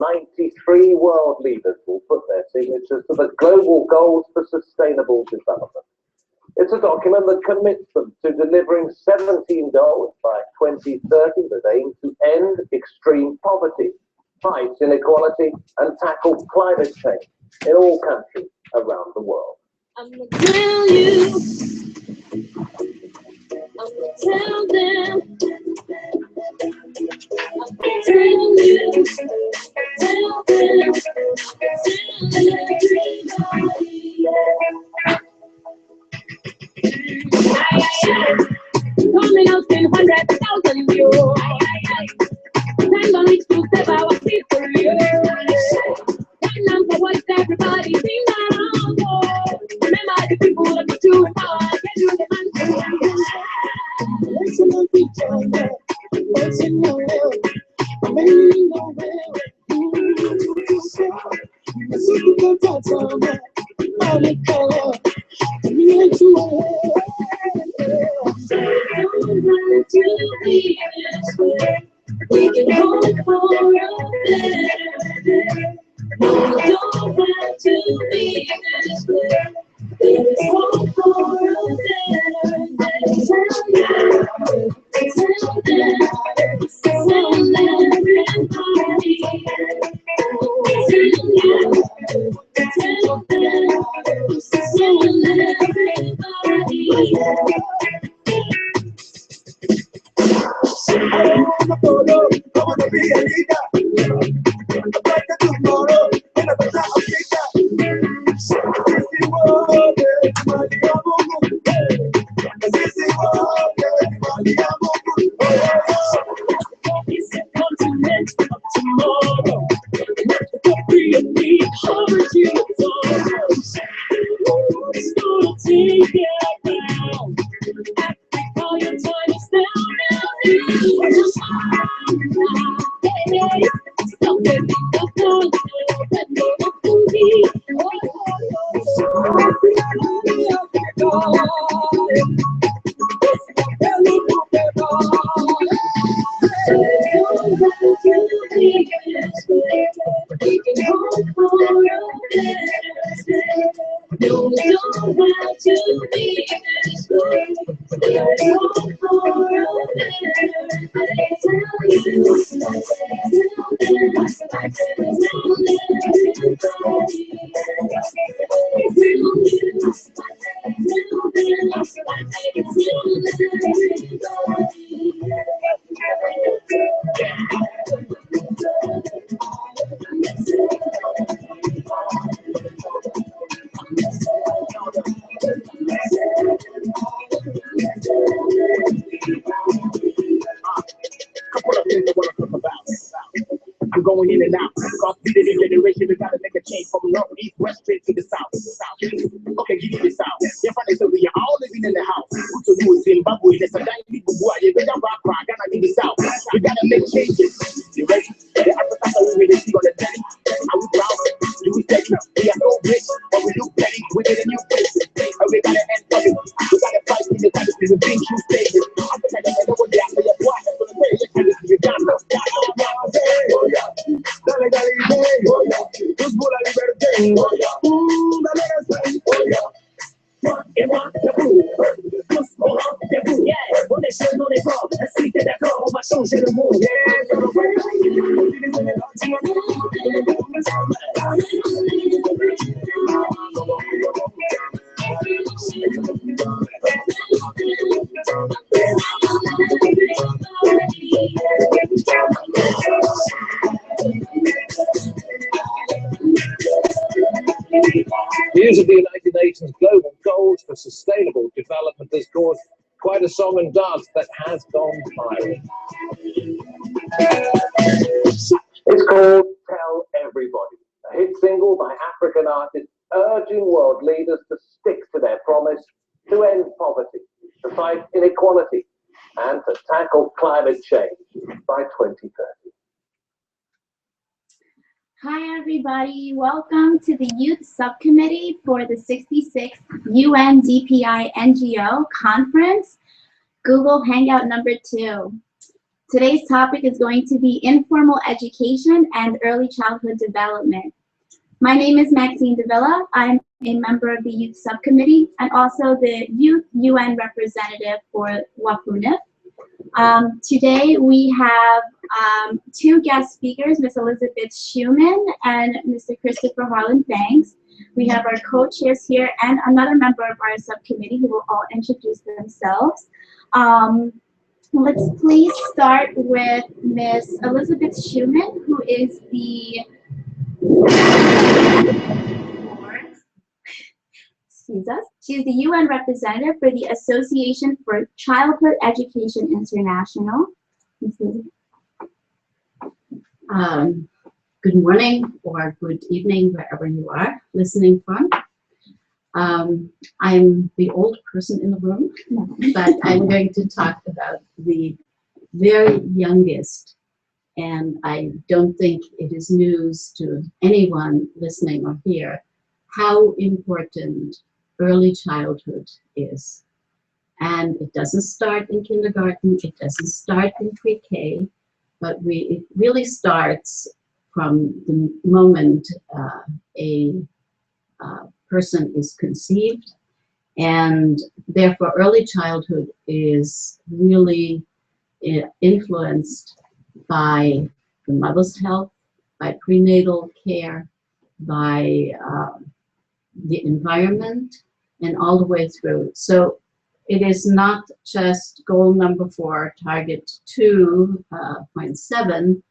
93 world leaders will put their signatures to the Global Goals for Sustainable Development. It's a document that commits them to delivering 17 goals by 2030 that aim to end extreme poverty, fight inequality, and tackle climate change in all countries around the world. I'm gonna tell you, I'm gonna tell them, I'm gonna tell you, tell them, tell everybody. Coming out in 100,000 views. Time on reach to step our people. And I'm for what everybody sing around. Remember the people that put you in power. Get you the man. Listen to each other. Listen to them. Maybe no way. Listen to the time. Money color. We ain't too old. Don't want to be this way. We can hope for a better day. No, we don't want to be this way. There is hope for a better day. Tell them, everybody. I wanna be a leader. I'm like a tomorrow in a better Africa. This is what everybody This is what everybody It's the continent of tomorrow. Not the country of me, poverty of sorrows. It's gonna take it around. Africa, your time is now. I'm going in and out. Cause the generation, we gotta make a change from north, east, west, straight to the south. Okay, give me the south. Your friend said we are all living in the house. Who to do is Zimbabwe, there's a guy in Bubuya, we got Ghana in the south. We gotta make changes. You ready? The Africans are really see on the telly. Are we proud? Do we take it? We are so rich, but we do petty. We get a new face. And we gotta end up it. We gotta fight in the country. We've been through stages. I'm the kind of man that will die for your boy. That's what I'm saying. You got no dale, dale, tus bolas libertad, dale, on est jeune, on est fort, si t'es d'accord, on va changer le monde. The use of the United Nations Global Goals for Sustainable Development has caused quite a song and dance that has gone viral. It's called Tell Everybody, a hit single by African artists urging world leaders to stick to their promise to end poverty, to fight inequality, and to tackle climate change by 2030. Hi everybody, welcome to the Youth Subcommittee for the 66th UN DPI NGO Conference, Google Hangout number 2. Today's topic is going to be informal education and early childhood development. My name is Maxine Davila. I'm a member of the Youth Subcommittee and also the Youth UN representative for WAPUNIF. Today we have two guest speakers, Ms. Elizabeth Schumann and Mr. Christopher Harlan Banks. We have our co-chairs here and another member of our subcommittee who will all introduce themselves. Let's please start with Ms. Elizabeth Schumann, who is the She's the UN representative for the Association for Childhood Education International. Good morning or good evening, wherever you are listening from. I'm the old person in the room, but I'm going to talk about the very youngest, and I don't think it is news to anyone listening or here how important early childhood is. And it doesn't start in kindergarten, it doesn't start in pre-K, but it really starts from the moment a person is conceived, and therefore early childhood is really influenced by the mother's health, by prenatal care, by the environment, and all the way through. So it is not just goal number 4, target 2.7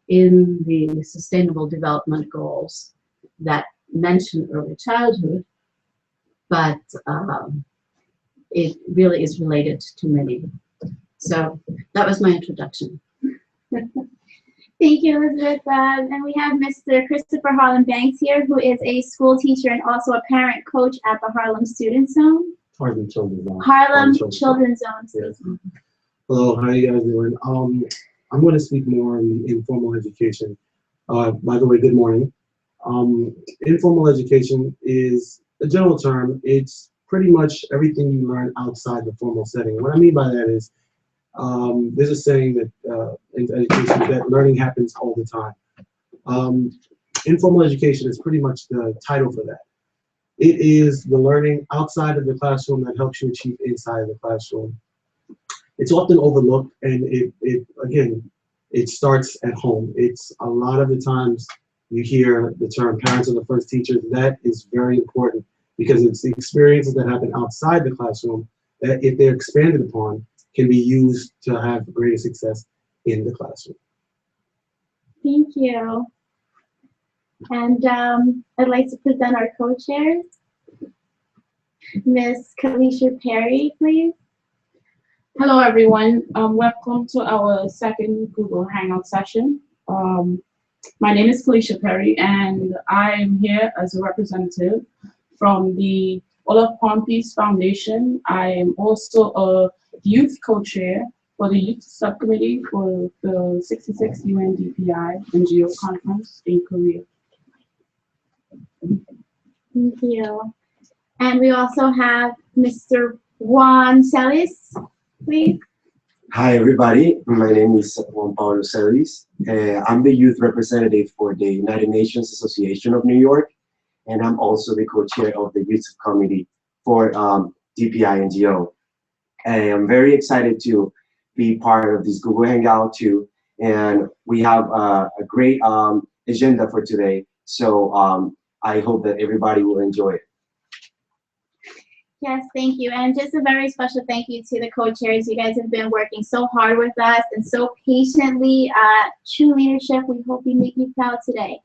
in the Sustainable Development Goals that mention early childhood, but it really is related to many. So that was my introduction. Thank you, Elizabeth. And we have Mr. Christopher Harlan Banks here, who is a school teacher and also a parent coach at the Harlem Student Zone. Harlem Children's Zone. Harlem Children's Zone. Yes. Hello, how are you guys doing? I'm going to speak more on informal education. By the way, good morning. Informal education is a general term. It's pretty much everything you learn outside the formal setting. What I mean by that is, there's a saying that in education that learning happens all the time. Informal education is pretty much the title for that. It is the learning outside of the classroom that helps you achieve inside of the classroom. It's often overlooked, and it starts at home. It's a lot of the times you hear the term parents are the first teachers. That is very important because it's the experiences that happen outside the classroom that, if they're expanded upon, can be used to have greater success in the classroom. Thank you. And I'd like to present our co-chairs. Ms. Felicia Perry, please. Hello, everyone. Welcome to our second Google Hangout session. My name is Felicia Perry, and I'm here as a representative from the Olaf Palm Peace Foundation. I am also a youth co-chair for the Youth Subcommittee for the 66th UN DPI NGO Conference in Korea. Thank you. And we also have Mr. Otto Series, please. Hi, everybody. My name is Otto Series. I'm the youth representative for the United Nations Association of New York, and I'm also the co-chair of the Youth Committee for DPI NGO. I'm very excited to be part of this Google Hangout too, and we have a great agenda for today. So I hope that everybody will enjoy it. Yes, thank you. And just a very special thank you to the co-chairs. You guys have been working so hard with us and so patiently. True leadership. We hope we make you proud today.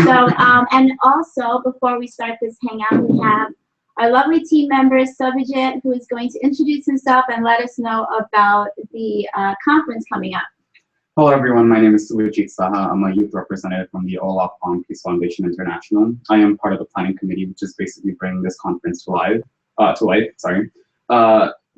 So, and also, before we start this hangout, we have our lovely team member, Subhajit, who is going to introduce himself and let us know about the conference coming up. Hello, everyone. My name is Subhajit Saha. I'm a youth representative from the Olaf Palm Peace Foundation International. I am part of the planning committee, which is basically bringing this conference to life.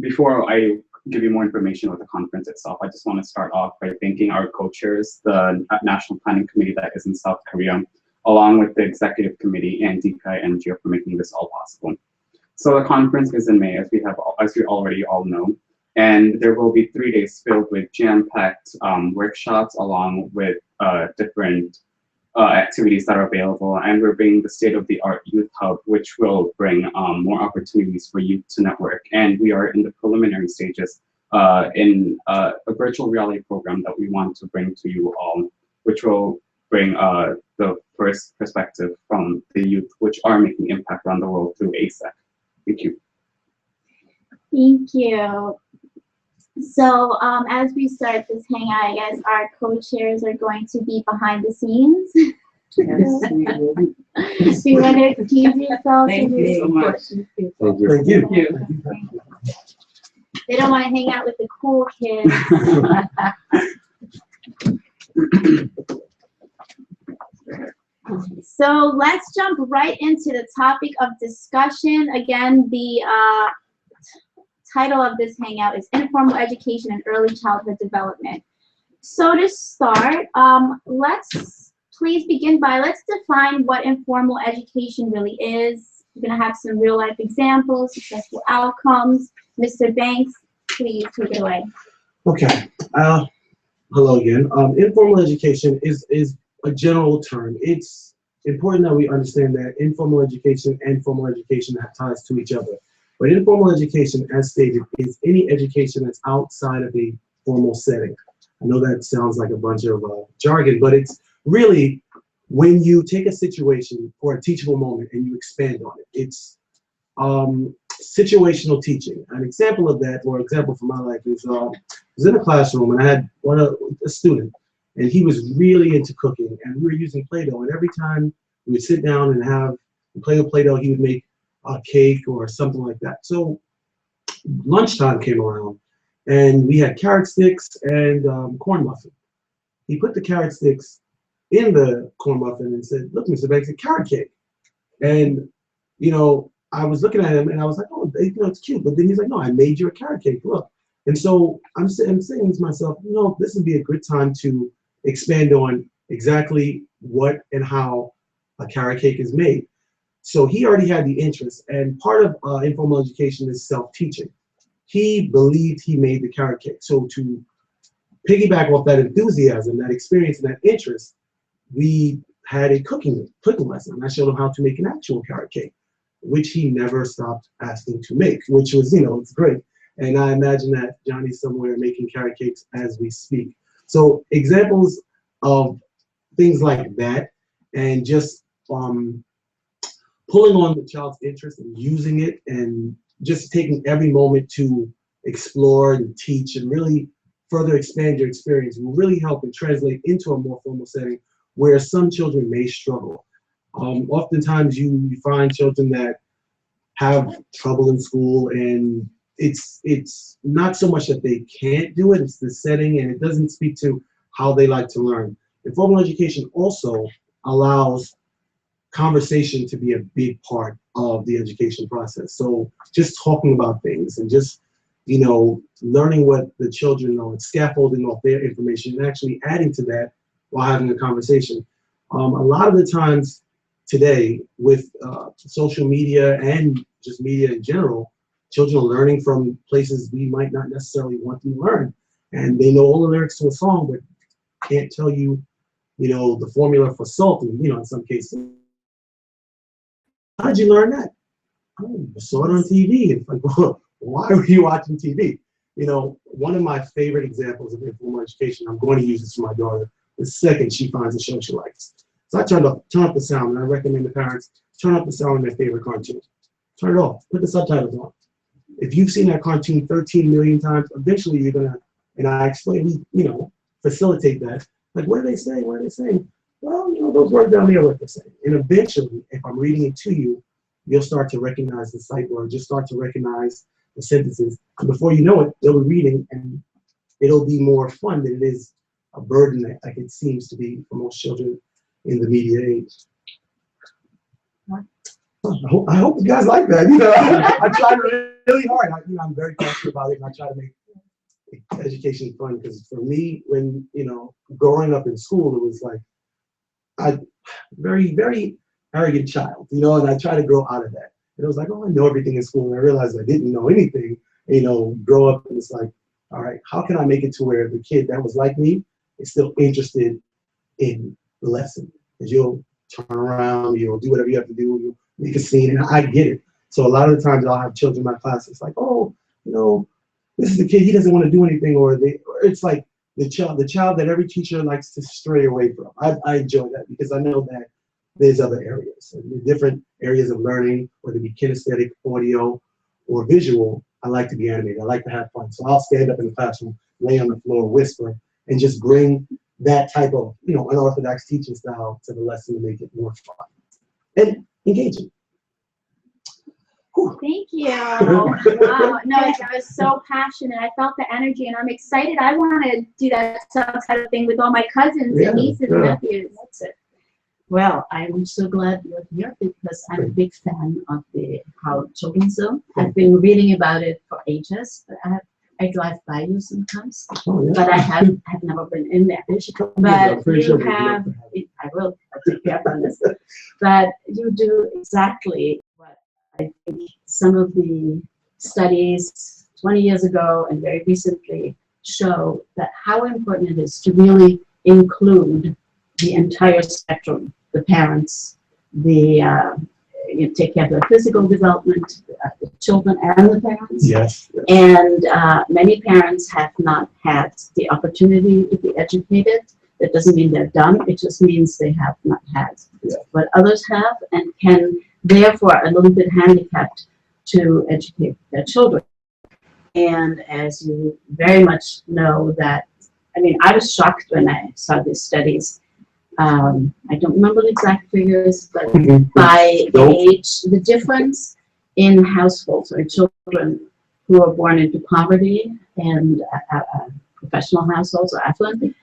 Before I give you more information about the conference itself, I just want to start off by thanking our co-chairs, the National Planning Committee that is in South Korea, along with the Executive Committee and DPI NGO for making this all possible. So the conference is in May, as we already all know. And there will be 3 days filled with jam-packed workshops along with different activities that are available. And we're bringing the state-of-the-art youth hub, which will bring more opportunities for youth to network. And we are in the preliminary stages in a virtual reality program that we want to bring to you all, which will bring the first perspective from the youth, which are making impact around the world through ASEC. Thank you. Thank you. So as we start this hangout, I guess our co-chairs are going to be behind the scenes. Do you want to excuse yourselves? Thank you so much. Thank you. They don't want to hang out with the cool kids. So let's jump right into the topic of discussion. Again, the title of this hangout is Informal Education and Early Childhood Development. So to start, let's define what informal education really is. We're gonna have some real life examples, successful outcomes. Mr. Banks, please take it away. Okay, hello again. Informal education is a general term. It's important that we understand that informal education and formal education have ties to each other. But informal education, as stated, is any education that's outside of a formal setting. I know that sounds like a bunch of jargon, but it's really when you take a situation or a teachable moment and you expand on it. It's situational teaching. An example of that, or example from my life, is I was in a classroom and I had a student, and he was really into cooking, and we were using Play-Doh, and every time we would sit down and have play with Play-Doh, he would make a cake or something like that. So lunchtime came around and we had carrot sticks and corn muffin. He put the carrot sticks in the corn muffin and said, "Look, Mr. Banks, it's a carrot cake." And you know, I was looking at him and I was like, "Oh, you know, it's cute." But then he's like, "No, I made you a carrot cake. Look." And so I'm saying to myself, you know, this would be a good time to expand on exactly what and how a carrot cake is made. So he already had the interest, and part of informal education is self-teaching. He believed he made the carrot cake. So to piggyback off that enthusiasm, that experience, and that interest, we had a cooking lesson. I showed him how to make an actual carrot cake, which he never stopped asking to make, which was, you know, it's great. And I imagine that Johnny's somewhere making carrot cakes as we speak. So examples of things like that, and just pulling on the child's interest and using it, and just taking every moment to explore and teach and really further expand your experience will really help and translate into a more formal setting where some children may struggle. Oftentimes you find children that have trouble in school, and it's not so much that they can't do it, it's the setting, and it doesn't speak to how they like to learn. Informal education also allows conversation to be a big part of the education process. So just talking about things and just, you know, learning what the children know and scaffolding off their information and actually adding to that while having a conversation. A lot of the times today with social media and just media in general, children are learning from places we might not necessarily want them to learn. And they know all the lyrics to a song, but can't tell you, you know, the formula for salt, and, you know, in some cases. How did you learn that? Oh, I saw it on TV. It's like, well, why were you watching TV? You know, one of my favorite examples of informal education, I'm going to use this for my daughter, the second she finds a show she likes. So I turn up the sound, and I recommend the parents turn up the sound in their favorite cartoon. Turn it off, put the subtitles on. If you've seen that cartoon 13 million times, eventually you're gonna, and I explain, you know, facilitate that. Like, what are they saying? What are they saying? Well, you know, those words down there are what they're saying. And eventually, if I'm reading it to you, you'll start to recognize the sight words, you'll start to recognize the sentences. And before you know it, they'll be reading, and it'll be more fun than it is a burden that, like, it seems to be for most children in the media age. I hope you guys like that. You know, I try really hard. I'm very passionate about it, and I try to make education fun, because for me, when, you know, growing up in school, it was like very, very arrogant child, you know, and I try to grow out of that. And it was like, oh, I know everything in school, and I realized I didn't know anything. you know, grow up and it's like, all right, how can I make it to where the kid that was like me is still interested in the lesson? Because you'll turn around, you'll do whatever you have to do, you'll make a scene, and I get it. So a lot of the times I'll have children in my class, it's like, oh, you know, this is the kid, he doesn't want to do anything, or it's like the child that every teacher likes to stray away from. I enjoy that because I know that there's other areas, and different areas of learning, whether it be kinesthetic, audio, or visual. I like to be animated. I like to have fun. So I'll stand up in the classroom, lay on the floor, whisper, and just bring that type of, you know, unorthodox teaching style to the lesson to make it more fun and engaging. Whew. Thank you. Wow. No, it was so passionate. I felt the energy, and I'm excited. I want to do that type of thing with all my cousins and nieces and nephews. That's it. Well, I'm so glad you're here because I'm a big fan of the How Children's Zone. I've been reading about it for ages. I drive by you sometimes, but I have never been in there. But you have, I will, I'll take care of this. But you do exactly what I think some of the studies 20 years ago and very recently show, that how important it is to really include the entire spectrum, the parents, you take care of their physical development, the children and the parents. Yes. And many parents have not had the opportunity to be educated. That doesn't mean they're dumb, it just means they have not had what others have, and can therefore a little bit handicapped to educate their children. And as you very much know that, I mean, I was shocked when I saw these studies. I don't remember the exact figures, but by age, the difference in households or children who are born into poverty and professional households or affluent,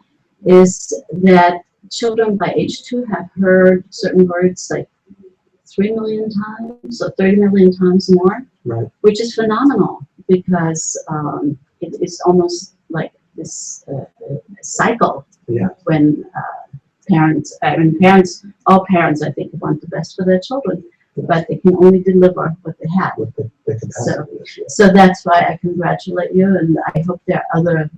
is that children by age 2 have heard certain words like 3 million times, so 30 million times more, which is phenomenal because it is almost like this cycle when all parents, I think, want the best for their children, but they can only deliver what they have. So that's why I congratulate you, and I hope there are other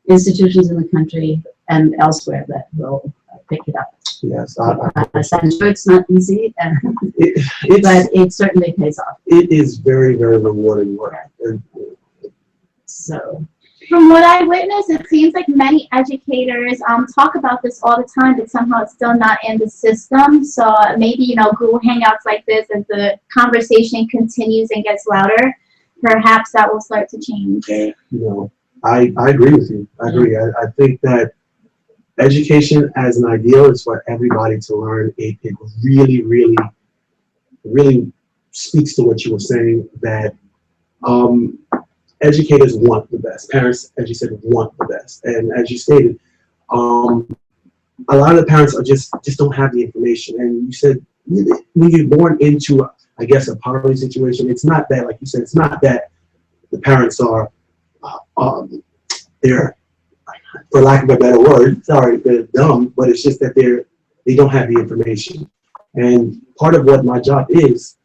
institutions in the country and elsewhere that will pick it up. Yes, I'm sure it's not easy, but it certainly pays off. It is very, very rewarding work. So. From what I witnessed, it seems like many educators talk about this all the time, but somehow it's still not in the system. So maybe, you know, Google Hangouts like this, as the conversation continues and gets louder, perhaps that will start to change. You know, I agree with you. I agree. I think that education as an ideal is for everybody to learn. It really, really, really speaks to what you were saying, that educators want the best. Parents, as you said, want the best. And as you stated, a lot of the parents are just don't have the information. And you said, when you're born into, I guess, a poverty situation, it's not that, like you said, it's not that the parents are, they're, for lack of a better word, sorry, they're dumb, but it's just that they don't have the information. And part of what my job is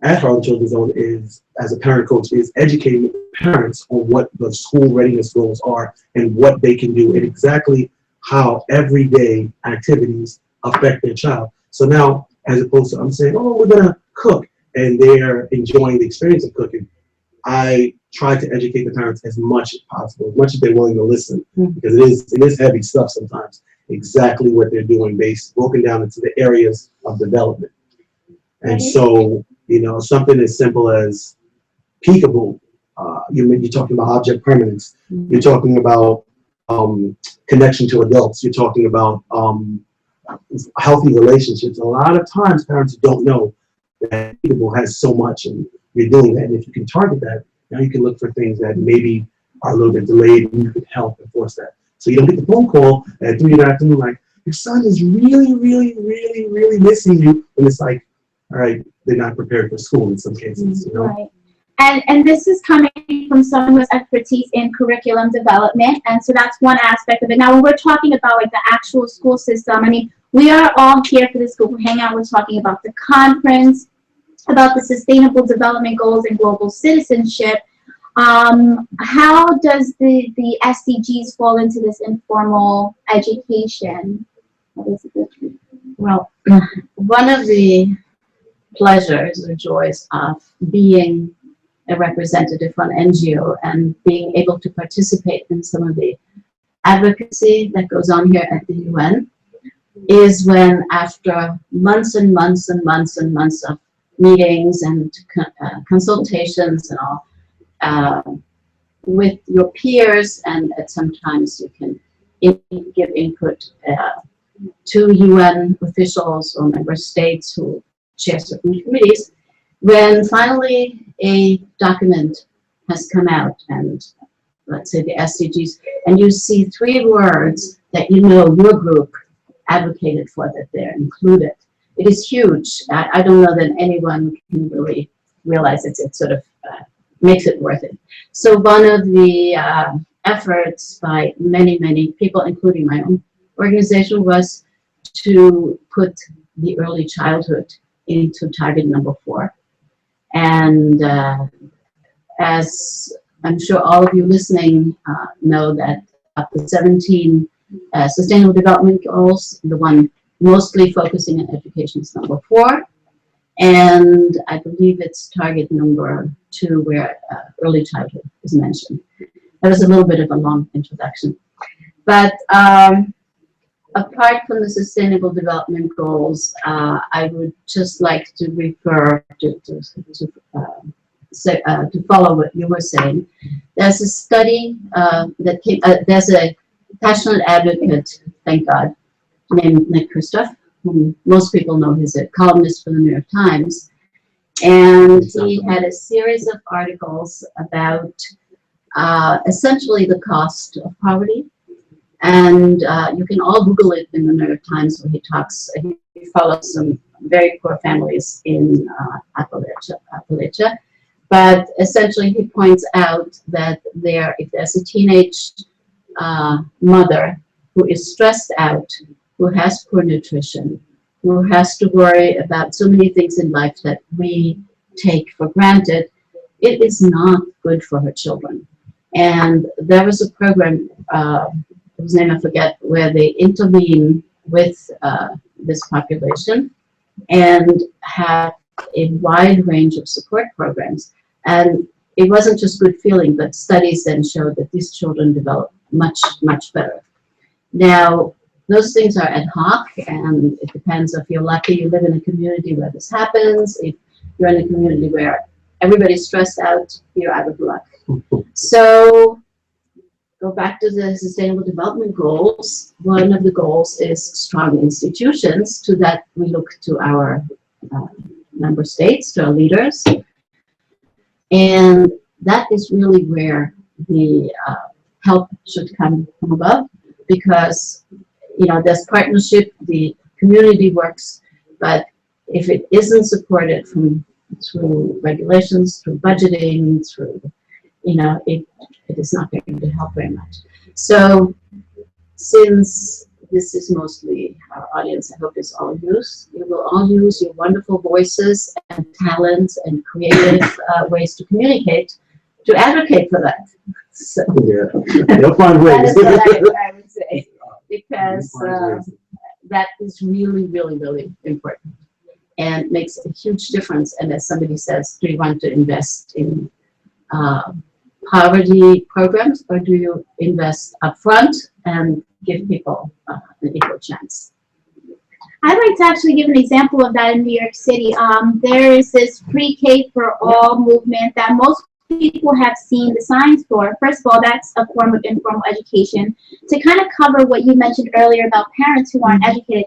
at Harlem Children's Zone is, as a parent coach, is educating parents on what the school readiness goals are and what they can do and exactly how everyday activities affect their child. So now, as opposed to I'm saying, oh, we're gonna cook, and they're enjoying the experience of cooking, I try to educate the parents as much as possible, as much as they're willing to listen, because it is heavy stuff sometimes, exactly what they're doing, broken down into the areas of development. And so, you know, something as simple as peekaboo, you're talking about object permanence, you're talking about connection to adults, you're talking about healthy relationships. A lot of times parents don't know that peekaboo has so much, and you're doing that. And if you can target that, now you can look for things that maybe are a little bit delayed, and you can help enforce that. So you don't get the phone call at 3 in the afternoon like, your son is really, really, really, really missing you. And it's like, all right, they're not prepared for school in some cases, you know? Right. And this is coming from someone who has expertise in curriculum development, and so that's one aspect of it. Now, when we're talking about like the actual school system, I mean, we are all here for this Google Hangout. We're talking about the conference, about the Sustainable Development Goals and Global Citizenship. How does the SDGs fall into this informal education? Well, one of the pleasures or joys of being a representative on NGO and being able to participate in some of the advocacy that goes on here at the UN is when, after months and months and months and months of meetings and consultations and all, with your peers, and at sometimes you can give input to UN officials or member states who chair certain committees, when finally a document has come out, and let's say the SDGs, and you see 3 words that you know your group advocated for, that they're included. It is huge. I don't know that anyone can really realize it. It sort of makes it worth it. So one of the efforts by many, many people, including my own organization, was to put the early childhood into target number 4. And as I'm sure all of you listening know, that of the 17 Sustainable Development Goals, the one mostly focusing on education is number 4. And I believe it's target number 2 where early childhood is mentioned. That was a little bit of a long introduction. But apart from the Sustainable Development Goals, I would just like to refer to follow what you were saying. There's a study that came, there's a passionate advocate, thank God, named Nick Kristof, whom most people know. He's a columnist for the New York Times. And he had a series of articles about essentially the cost of poverty. And you can all Google it in the New York Times, where he follows some very poor families in Appalachia. But essentially he points out that if there's a teenage mother who is stressed out, who has poor nutrition, who has to worry about so many things in life that we take for granted, it is not good for her children. And there was a program, whose name I forget, where they intervene with this population and have a wide range of support programs. And it wasn't just good feeling, but studies then showed that these children develop much, much better. Now, those things are ad hoc, and it depends if you're lucky, you live in a community where this happens. If you're in a community where everybody's stressed out, you're out of luck. So, go back to the Sustainable Development Goals. One of the goals is strong institutions. To that, we look to our member states, to our leaders. And that is really where the help should come from above, because there's partnership, the community works, but if it isn't supported through regulations, through budgeting, through, it is not going to help very much. So since this is mostly our audience, I hope is all youth, you will all use your wonderful voices and talents and creative ways to communicate to advocate for that. So yeah, you'll find ways. That is what I would say, because that is really, really, really important and makes a huge difference. And as somebody says, do you want to invest in poverty programs, or do you invest upfront and give people an equal chance? I'd like to actually give an example of that in New York City. There is this pre-K for all movement that most people have seen the signs for. First of all, that's a form of informal education. To kind of cover what you mentioned earlier about parents who aren't educated,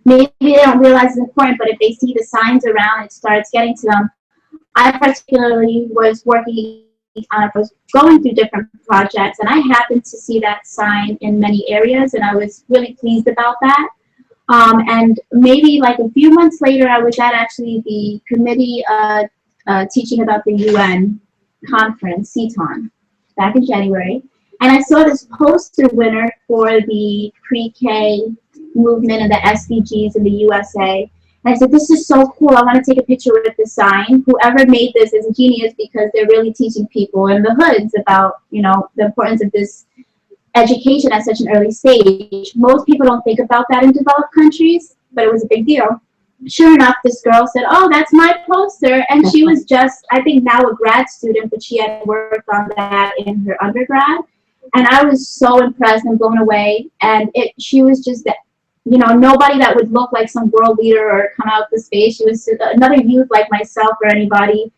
maybe they don't realize it's important, but if they see the signs around, it starts getting to them. I particularly was going through different projects, and I happened to see that sign in many areas, and I was really pleased about that. And maybe like a few months later, I was at actually the committee teaching about the UN Conference, CTON, back in January, and I saw this poster winner for the pre-K movement and the SDGs in the USA, And I said, this is so cool. I want to take a picture with this sign. Whoever made this is a genius because they're really teaching people in the hoods about, you know, the importance of this education at such an early stage. Most people don't think about that in developed countries, but it was a big deal. Sure enough, this girl said, oh, that's my poster. And she was just, I think now a grad student, but she had worked on that in her undergrad. And I was so impressed and blown away. And she was just, you know, nobody that would look like some world leader or come out the space. She was another youth like myself or anybody.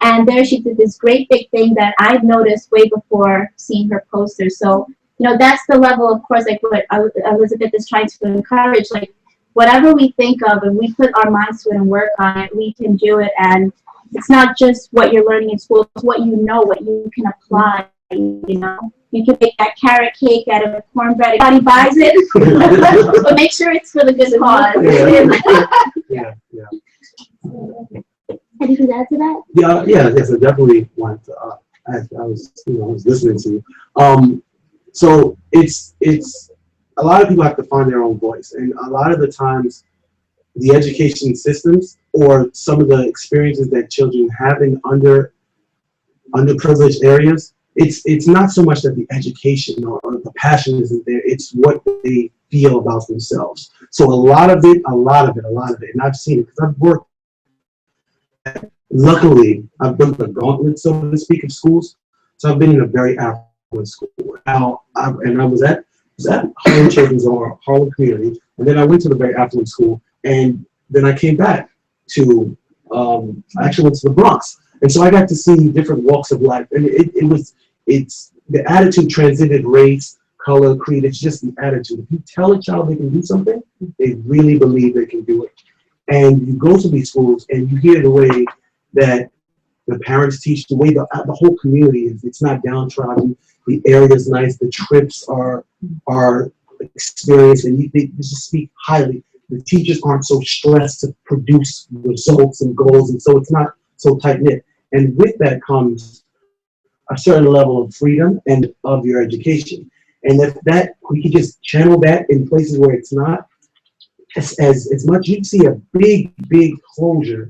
And there she did this great big thing that I'd noticed way before seeing her poster. So, you know, that's the level, of course, like what Elizabeth is trying to encourage, like whatever we think of and we put our minds to it and work on it, we can do it. And it's not just what you're learning in school, it's what you know, what you can apply, you know. You can make that carrot cake out of cornbread, everybody buys it, but make sure it's for the good cause. Yeah, yeah. Anything to add to that? Yes, I definitely want to, I was listening to you. So it's a lot of people have to find their own voice, and a lot of the times the education systems or some of the experiences that children have in underprivileged areas, it's not so much that the education or the passion isn't there, it's what they feel about themselves. So a lot of it, and I've seen it because I've worked. Luckily, I've built the gauntlet, so to speak, of schools. So I've been in a very affluent school. Now, I was at Holland Children's or Harlem Community, and then I went to the very affluent school, and then I came back to, I actually went to the Bronx. And so I got to see different walks of life, and it's the attitude transcended race, color, creed. It's just the attitude. If you tell a child they can do something, they really believe they can do it. And you go to these schools and you hear the way that the parents teach, the way the whole community is. It's not downtrodden. The area is nice. The trips are experienced, and they just speak highly. The teachers aren't so stressed to produce results and goals, and so it's not so tight knit. And with that comes a certain level of freedom and of your education. And if that we can just channel that in places where it's not, as much, you'd see a big closure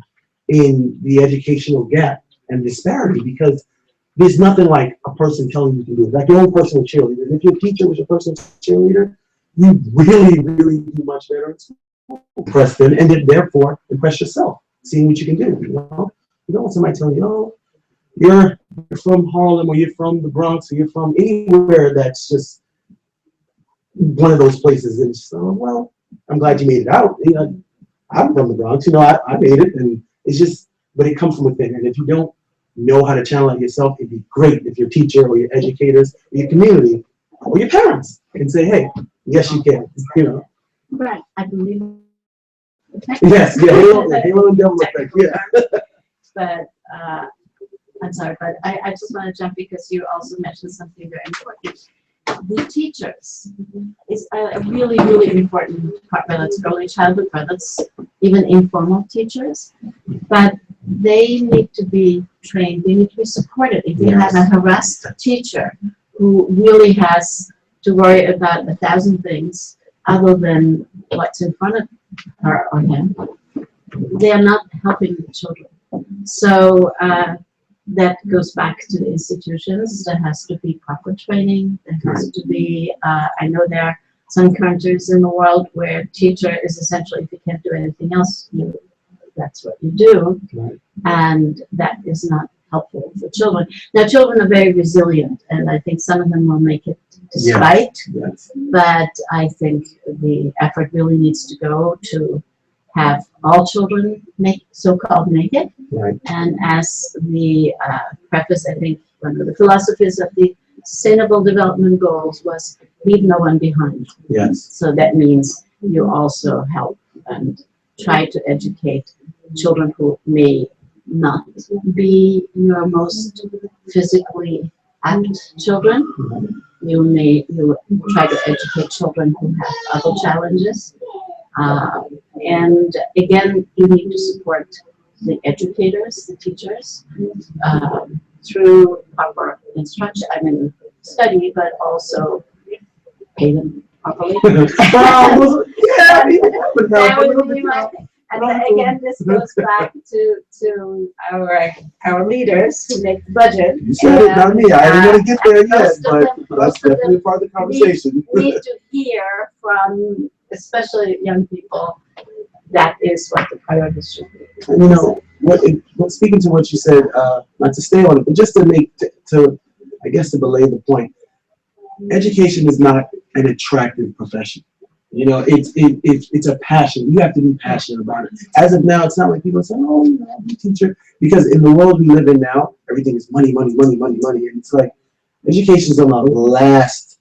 in the educational gap and disparity, because there's nothing like a person telling you to do it, like your own personal cheerleader. And if your teacher was your personal cheerleader, you really do much better in school. Impress them, and then therefore impress yourself, seeing what you can do. You know, you don't want somebody telling you, oh, you're from Harlem, or you're from the Bronx, or you're from anywhere that's just one of those places. And so, well, I'm glad you made it out. You know, I'm from the Bronx. You know, I made it, and it's just, but it comes from within. And if you don't know how to channel it yourself, it'd be great if your teacher or your educators or your community or your parents can say, hey, yes, you can. You know. Right, I believe. Yes, yeah, halo and devil effect, yeah. But I'm sorry, but I just want to jump because you also mentioned something very important. The teachers is a really important part, whether it's early childhood, whether it's even informal teachers, but they need to be trained, they need to be supported. If you have a harassed teacher who really has to worry about 1,000 things other than what's in front of her or him, they are not helping the children. So that goes back to the institutions. There has to be proper training. There has to be, I know there are some countries in the world where teacher is essentially, if you can't do anything else, that's what you do. And that is not helpful for children. Now, children are very resilient, and I think some of them will make it despite, but I think the effort really needs to go to have all children so-called make it. And as the preface, I think one of the philosophies of the Sustainable Development Goals was leave no one behind. So that means you also help and try to educate children who may not be your most physically apt children. You try to educate children who have other challenges. And again, you need to support the educators, the teachers, through proper instruction, study, but also pay them properly. And then again, this goes back to our leaders who make the budget. You said it, not me. I didn't want to get there yet, but that's definitely part of the conversation. Need to hear from, especially young people, that is what the priorities should be. And you know, speaking to what you said, not to stay on it, but just to make, I guess to belay the point, education is not an attractive profession. You know, it's a passion. You have to be passionate about it. As of now, it's not like people say, oh, you know, I'm a teacher. Because in the world we live in now, everything is money, money, money, money, money. And it's like, education is on the last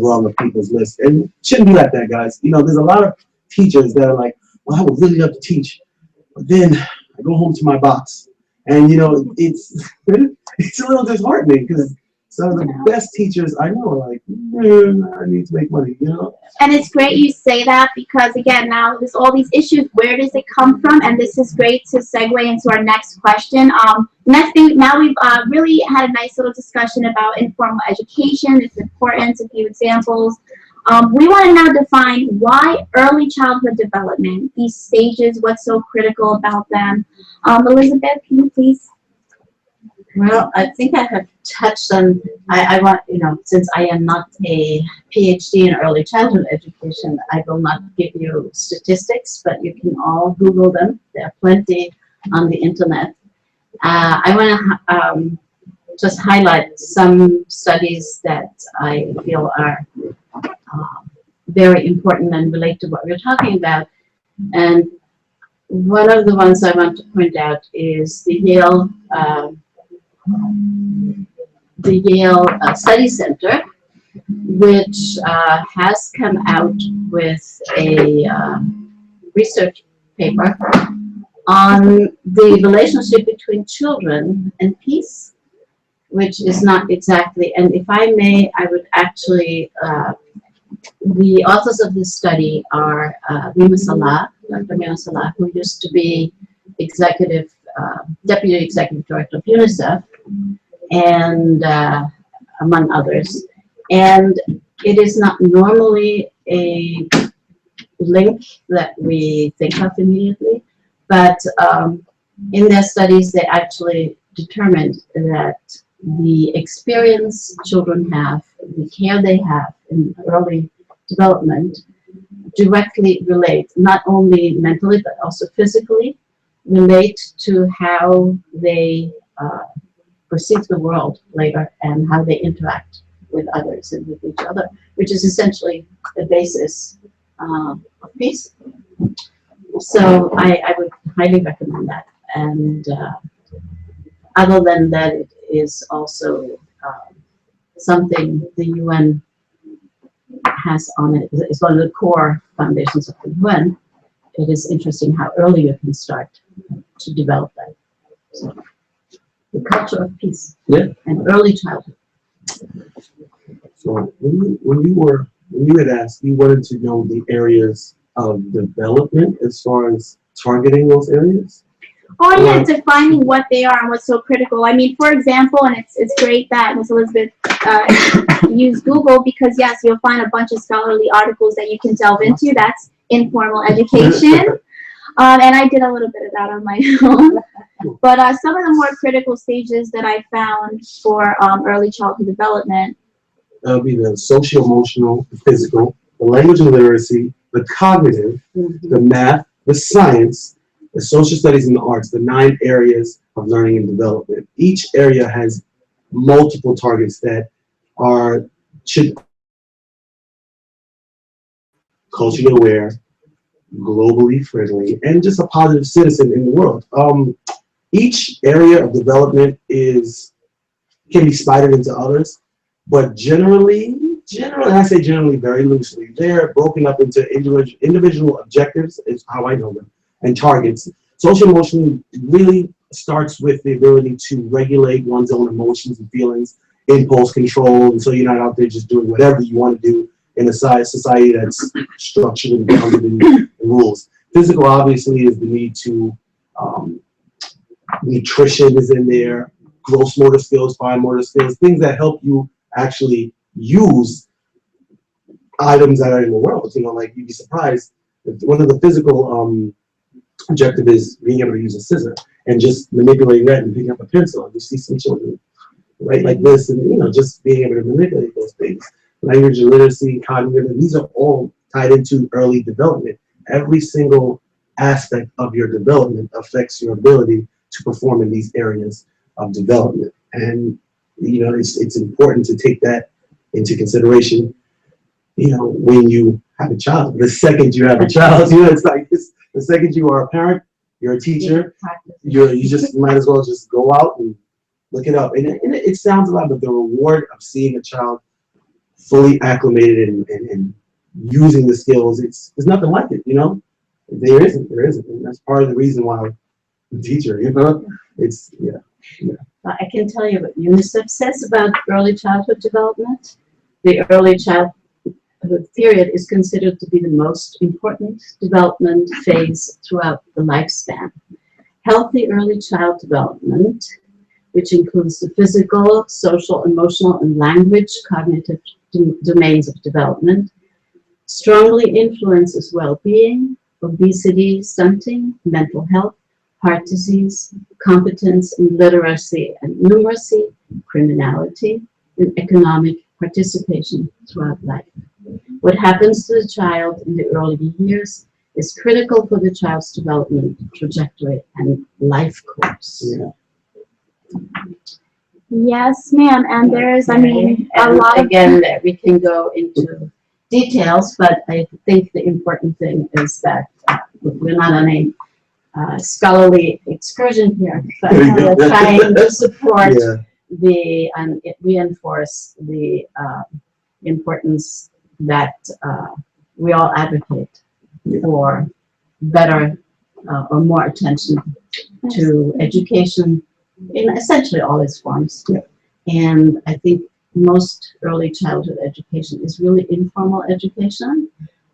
rung of people's list. And it shouldn't be like that, guys. You know, there's a lot of teachers that are like, well, I would really love to teach. But then I go home to my box. And, you know, it's a little disheartening because some of the best teachers I know are like, I need to make money, you know? And it's great you say that because, again, now there's all these issues. Where does it come from? And this is great to segue into our next question. Next thing, now we've really had a nice little discussion about informal education, its importance, a few examples. We want to now define why early childhood development, these stages, what's so critical about them. Elizabeth, can you please? Well, I think I have touched on, I want, you know, since I am not a PhD in early childhood education, I will not give you statistics, but you can all Google them. There are plenty on the internet. I want to just highlight some studies that I feel are very important and relate to what we're talking about. And one of the ones I want to point out is the Yale Study Center, which has come out with a research paper on the relationship between children and peace, which is not exactly, and if I may, I would actually, the authors of this study are Dr. Mima Salah, who used to be Deputy Executive Director of UNICEF, and among others. And it is not normally a link that we think of immediately, but in their studies, they actually determined that the experience children have, the care they have in early development directly relate, not only mentally, but also physically, relate to how they perceive the world later and how they interact with others and with each other, which is essentially the basis of peace. So I would highly recommend that. And other than that, it is also something the UN has on it. It's one of the core foundations of the UN. It is interesting how early you can start to develop that. So, the culture of peace and early childhood. So when you had asked, you wanted to know the areas of development as far as targeting those areas? Oh yeah, defining what they are and what's so critical. I mean, for example, and it's great that Ms. Elizabeth used Google because yes, you'll find a bunch of scholarly articles that you can delve into. That's informal education. And I did a little bit of that on my own. But some of the more critical stages that I found for early childhood development. That would be the social-emotional, the physical, the language and literacy, the cognitive, the math, the science, the social studies and the arts, the 9 areas of learning and development. Each area has multiple targets that should culturally aware, globally friendly, and just a positive citizen in the world. Each area of development can be spidered into others, but generally, I say generally very loosely, they're broken up into individual objectives, is how I know them, and targets. Social emotion really starts with the ability to regulate one's own emotions and feelings, impulse control, and so you're not out there just doing whatever you want to do in a society that's structured and grounded in rules. Physical, obviously, is the need to, nutrition is in there, gross motor skills, fine motor skills, things that help you actually use items that are in the world. You know, like you'd be surprised. One of the physical objective is being able to use a scissor and just manipulating that and picking up a pencil. And you see some children write like this, and just being able to manipulate those things. Language and literacy, cognitive, these are all tied into early development. Every single aspect of your development affects your ability to perform in these areas of development. And it's important to take that into consideration. When you have a child, the second you have a child, it's like this, the second you are a parent, you're a teacher, you just might as well just go out and look it up. And it sounds a lot, but the reward of seeing a child fully acclimated and using the skills, it's nothing like it, There isn't. And that's part of the reason why I'm a teacher, It's, yeah. I can tell you what UNICEF says about early childhood development. The early childhood period is considered to be the most important development phase throughout the lifespan. Healthy early child development, which includes the physical, social, emotional, and language cognitive domains of development, strongly influences well-being, obesity, stunting, mental health, heart disease, competence in literacy and numeracy, criminality, and economic participation throughout life. What happens to the child in the early years is critical for the child's development trajectory and life course. Yes, ma'am. And there's, a lot of... Again, we can go into details, but I think the important thing is that we're not on a scholarly excursion here, but we're trying to support and reinforce the importance that we all advocate for better or more attention to education in essentially all its forms. And I think most early childhood education is really informal education,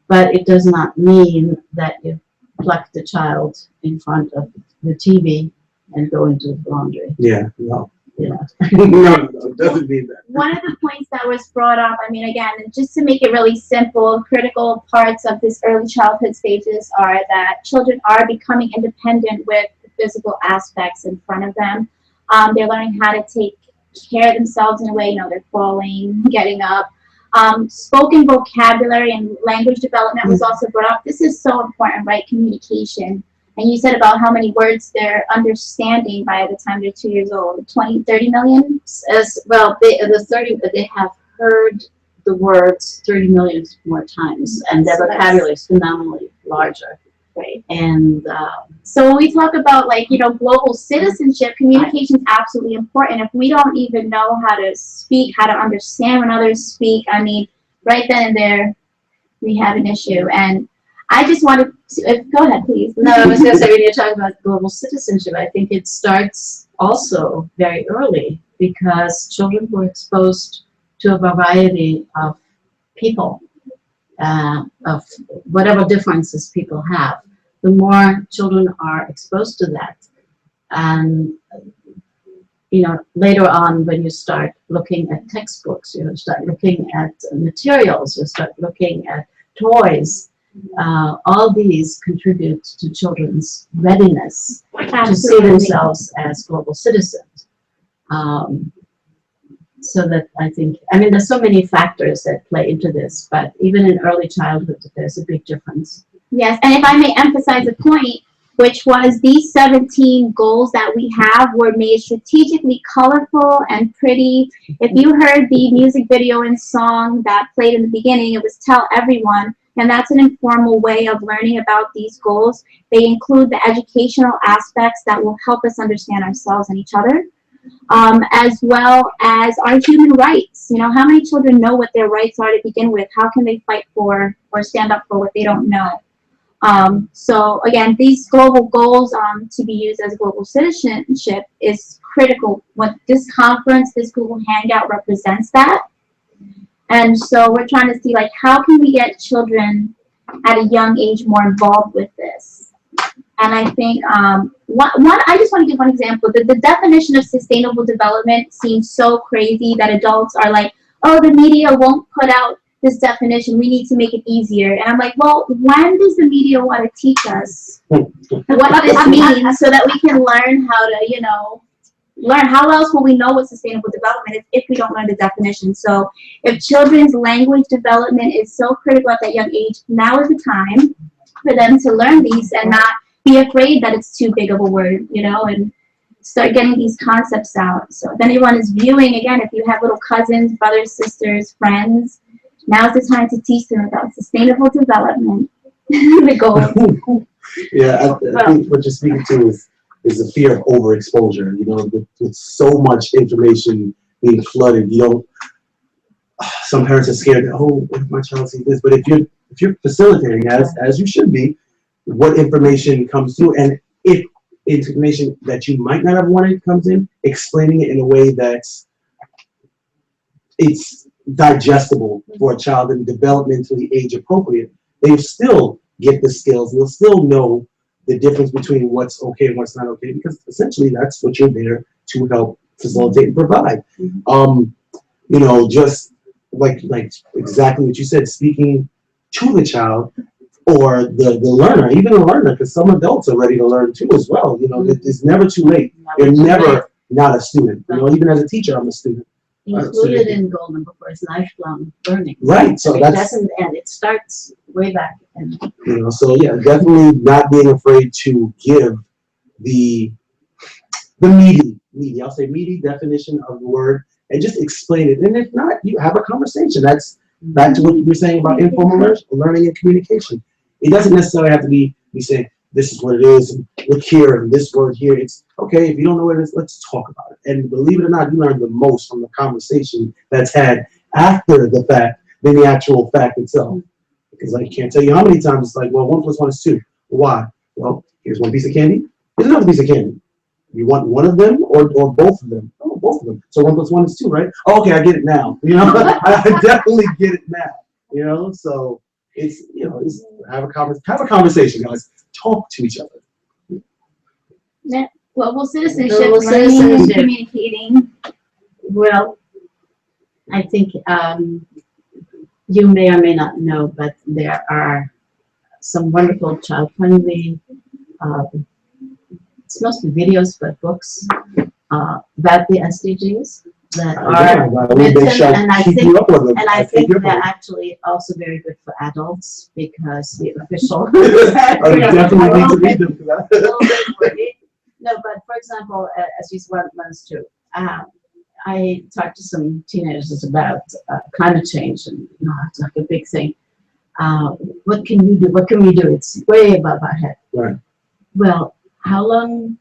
but it does not mean that you pluck the child in front of the TV and go into the laundry. No, it doesn't mean that. One of the points that was brought up, again, just to make it really simple, critical parts of this early childhood stages are that children are becoming independent with the physical aspects in front of them. They're learning how to take care of themselves in a way, they're falling, getting up. Spoken vocabulary and language development was also brought up. This is so important, right? Communication. And you said about how many words they're understanding by the time they're 2 years old, 20, 30 million? They have heard the words 30 million more times, and their vocabulary is phenomenally larger. Right. And so when we talk about global citizenship, communication is absolutely important. If we don't even know how to speak, how to understand when others speak, right then and there, we have an issue. And I just wanted to, go ahead, please. No, I was going to say, when you're talking about global citizenship, I think it starts also very early, because children who are exposed to a variety of people, of whatever differences people have, the more children are exposed to that. And later on, when you start looking at textbooks, you start looking at materials, you start looking at toys, all these contribute to children's readiness to see themselves as global citizens. So that I think, there's so many factors that play into this, but even in early childhood, there's a big difference. Yes, and if I may emphasize a point, which was these 17 goals that we have were made strategically colorful and pretty. If you heard the music video and song that played in the beginning, it was Tell Everyone, and that's an informal way of learning about these goals. They include the educational aspects that will help us understand ourselves and each other, as well as our human rights. How many children know what their rights are to begin with? How can they fight for or stand up for what they don't know? So again, these global goals to be used as global citizenship is critical. What this conference, this Google Hangout represents that. And so we're trying to see how can we get children at a young age more involved with this? And I think I just want to give one example. The definition of sustainable development seems so crazy that adults are like, oh, the media won't put out this definition. We need to make it easier. And I'm like, well, when does the media want to teach us what this means so that we can learn how to, you know, learn? How else will we know what sustainable development is if we don't learn the definition? So if children's language development is so critical at that young age, now is the time for them to learn these and not be afraid that it's too big of a word, you know, and start getting these concepts out. So if anyone is viewing, again, if you have little cousins, brothers, sisters, friends, now's the time to teach them about sustainable development, the goals. Yeah, I think what you're speaking to is the fear of overexposure. You know, with so much information being flooded, you don't. Some parents are scared. Oh, what if my child sees this? But if you're facilitating, as you should be, what information comes through, and if information that you might not have wanted comes in, explaining it in a way that's it's digestible for a child and developmentally age appropriate, they'll still get the skills. They'll still know the difference between what's okay and what's not okay, because essentially that's what you're there to help facilitate and provide. You know, just like exactly what you said, speaking to the child or the learner, even the learner, because some adults are ready to learn too as well. You know, it's never too late. You're never not a student. You know, even as a teacher, I'm a student. Included in goal number 4 is lifelong learning. Right. So it doesn't end. It starts way back. You know, so yeah, definitely not being afraid to give the meaty, I'll say meaty definition of the word and just explain it. And if not, you have a conversation. That's back to what you were saying about informal learning and communication. It doesn't necessarily have to be saying, this is what it is, and look here, and this word here. It's okay, if you don't know what it is, let's talk about it. And believe it or not, you learn the most from the conversation that's had after the fact than the actual fact itself. Because I can't tell you how many times it's like, well, 1 + 1 is 2. Why? Well, here's one piece of candy, here's another piece of candy. You want one of them or both of them? Oh, both of them. So 1 + 1 is 2, right? Oh, okay, I get it now. You know, I definitely get it now. You know, so it's, you know, it's have a conversation, guys. Talk to each other. Yeah. Global citizenship, learning and communicating. Well, I think you may or may not know, but there are some wonderful child-friendly, it's mostly videos, but books about the SDGs that are written, and I think they're actually also very good for adults because the official. I definitely need to read them for that. No, but for example, as you went to, I talked to some teenagers about climate change, and you know, it's like a big thing. What can you do? What can we do? It's way above our head. Right. Well, how long?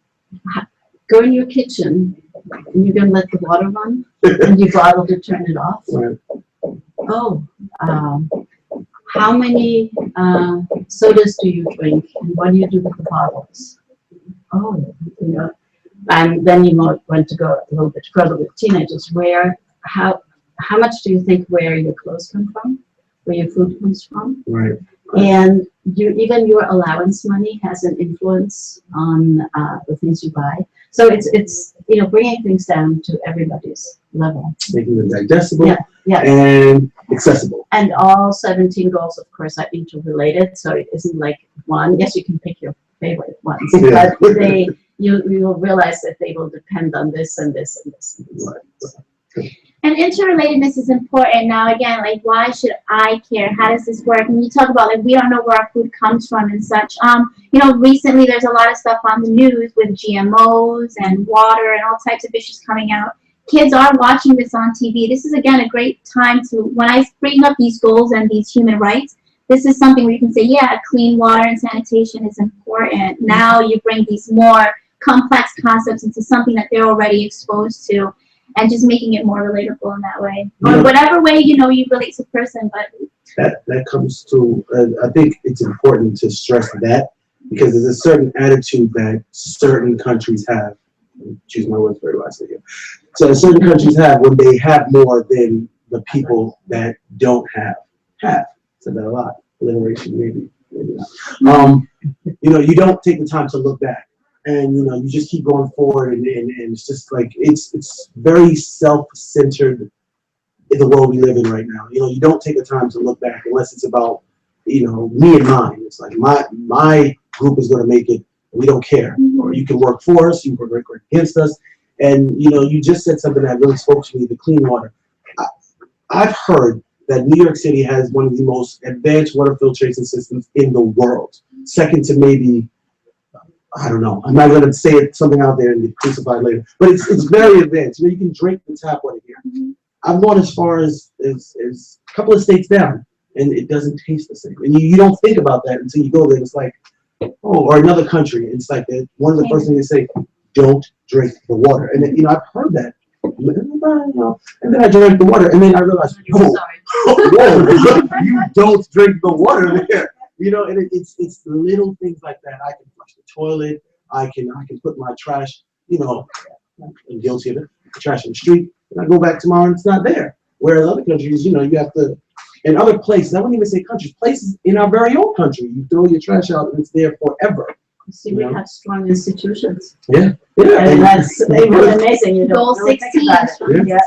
Go in your kitchen, and you're gonna let the water run, and you bottle to turn it off. Right. Oh, how many sodas do you drink, and what do you do with the bottles? Oh, you know, and then you might want to go a little bit further with teenagers. How much do you think where your clothes come from, where your food comes from? Right. And even your allowance money has an influence on the things you buy. So it's you know, bringing things down to everybody's level, making them digestible yeah. and accessible. And all 17 goals, of course, are interrelated. So it isn't like one. Yes, you can pick your favorite ones, Yeah. but you will realize that they will depend on this and this and this. And this. Right. And interrelatedness is important. Now, again, like, why should I care? How does this work? And you talk about, like, we don't know where our food comes from and such. You know, recently there's a lot of stuff on the news with GMOs and water and all types of issues coming out. Kids are watching this on TV. This is, again, a great time to, when I bring up these goals and these human rights, this is something where you can say, yeah, clean water and sanitation is important. Now you bring these more complex concepts into something that they're already exposed to, and just making it more relatable in that way, or whatever way, you know, you relate to person. But that comes to, I think it's important to stress that, because there's a certain attitude that certain countries have. Choose my words very wisely here. So certain countries have when they have more than the people that don't have. Said that a lot. Alliteration, maybe not. You know, you don't take the time to look back. And you know, you just keep going forward, and it's just like it's very self-centered the world we live in right now. You know, you don't take the time to look back unless it's about, you know, me and mine. It's like my group is going to make it. We don't care. Or you can work for us, you can work against us. And, you know, you just said something that really spoke to me, the clean water. I've heard that New York City has one of the most advanced water filtration systems in the world. Second to maybe, I don't know. I'm not going to say it, something out there and get crucified later. But it's very advanced. You know, you can drink the tap water here. I've gone as far as a couple of states down, and it doesn't taste the same. And you don't think about that until you go there. It's like, oh, or another country. It's like one of the first things they say, don't drink the water. And then, you know, I've heard that. And then I drank the water, and then I realized, whoa, you don't drink the water there. You know, and it's little things like that. I can flush the toilet. I can put my trash. You know, I'm guilty of it. Trash in the street. And I go back tomorrow, and it's not there. Whereas other countries, you know, you have to. In other places, I wouldn't even say countries. Places in our very own country, you throw your trash out, and it's there forever. See, we have strong institutions. Yeah. And that's really amazing. You Goal don't really 16. think about it. Yeah.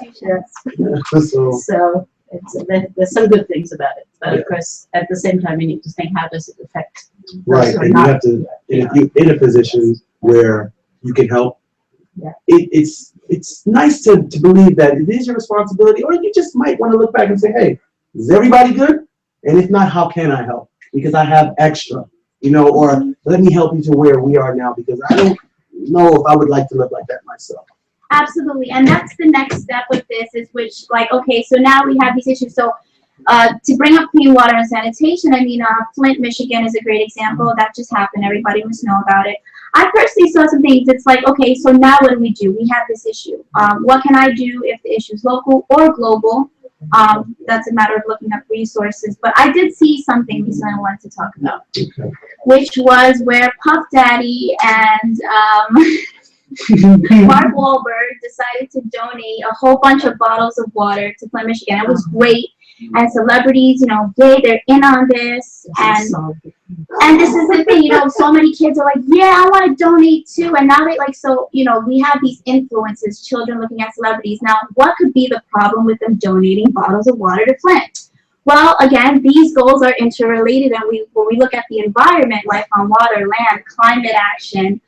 So there's some good things about it. But of course, at the same time, you need to think, how does it affect those Right, who are and you not? have to, if you're in a position where you can help, Yeah. it's nice to believe that it is your responsibility, or you just might want to look back and say, hey, is everybody good? And if not, how can I help? Because I have extra, you know, or let me help you to where we are now, because I don't know if I would like to live like that myself. Absolutely, and that's the next step with this is which, like, okay, so now we have these issues. So to bring up clean water and sanitation, I mean, Flint, Michigan is a great example. That just happened. Everybody must know about it. I personally saw some things. It's like, okay, so now what do? We have this issue. What can I do if the issue is local or global? That's a matter of looking up resources. But I did see something recently I wanted to talk about, which was where Puff Daddy and Mark Wahlberg decided to donate a whole bunch of bottles of water to Flint, Michigan. It was great. And celebrities, you know, they're in on this. And this is the thing, you know, so many kids are like, yeah, I want to donate too. And now they like, so, you know, we have these influences, children looking at celebrities. Now, what could be the problem with them donating bottles of water to Flint? Well, again, these goals are interrelated. And when we look at the environment, life on water, land, climate action,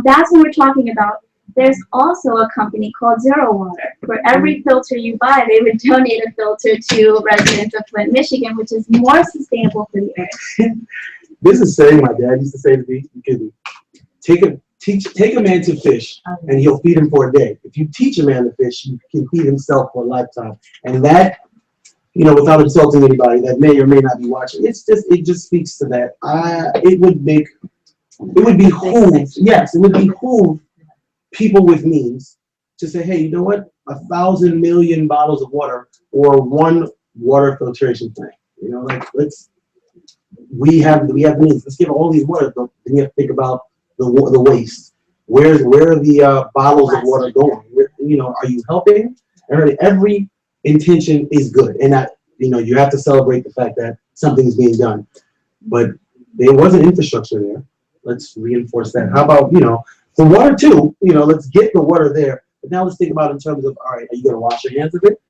that's what we're talking about. There's also a company called Zero Water. For every filter you buy, they would donate a filter to residents of Flint, Michigan, which is more sustainable for the earth. This is saying my dad used to say to me, you can take a man to fish and he'll feed him for a day. If you teach a man to fish, he can feed himself for a lifetime. And that, you know, without insulting anybody that may or may not be watching, it just speaks to that. It would behoove people with means to say, hey, you know what? 1,000 million bottles of water or one water filtration plant. You know, like we have means. Let's give all these water. Then you have to think about the waste. Where are the bottles of water going? You know, are you helping? Every intention is good, and that, you know, you have to celebrate the fact that something is being done. But there wasn't infrastructure there. Let's reinforce that. How about, you know, the water too? You know, let's get the water there. But now let's think about it in terms of, all right, are you going to wash your hands of it?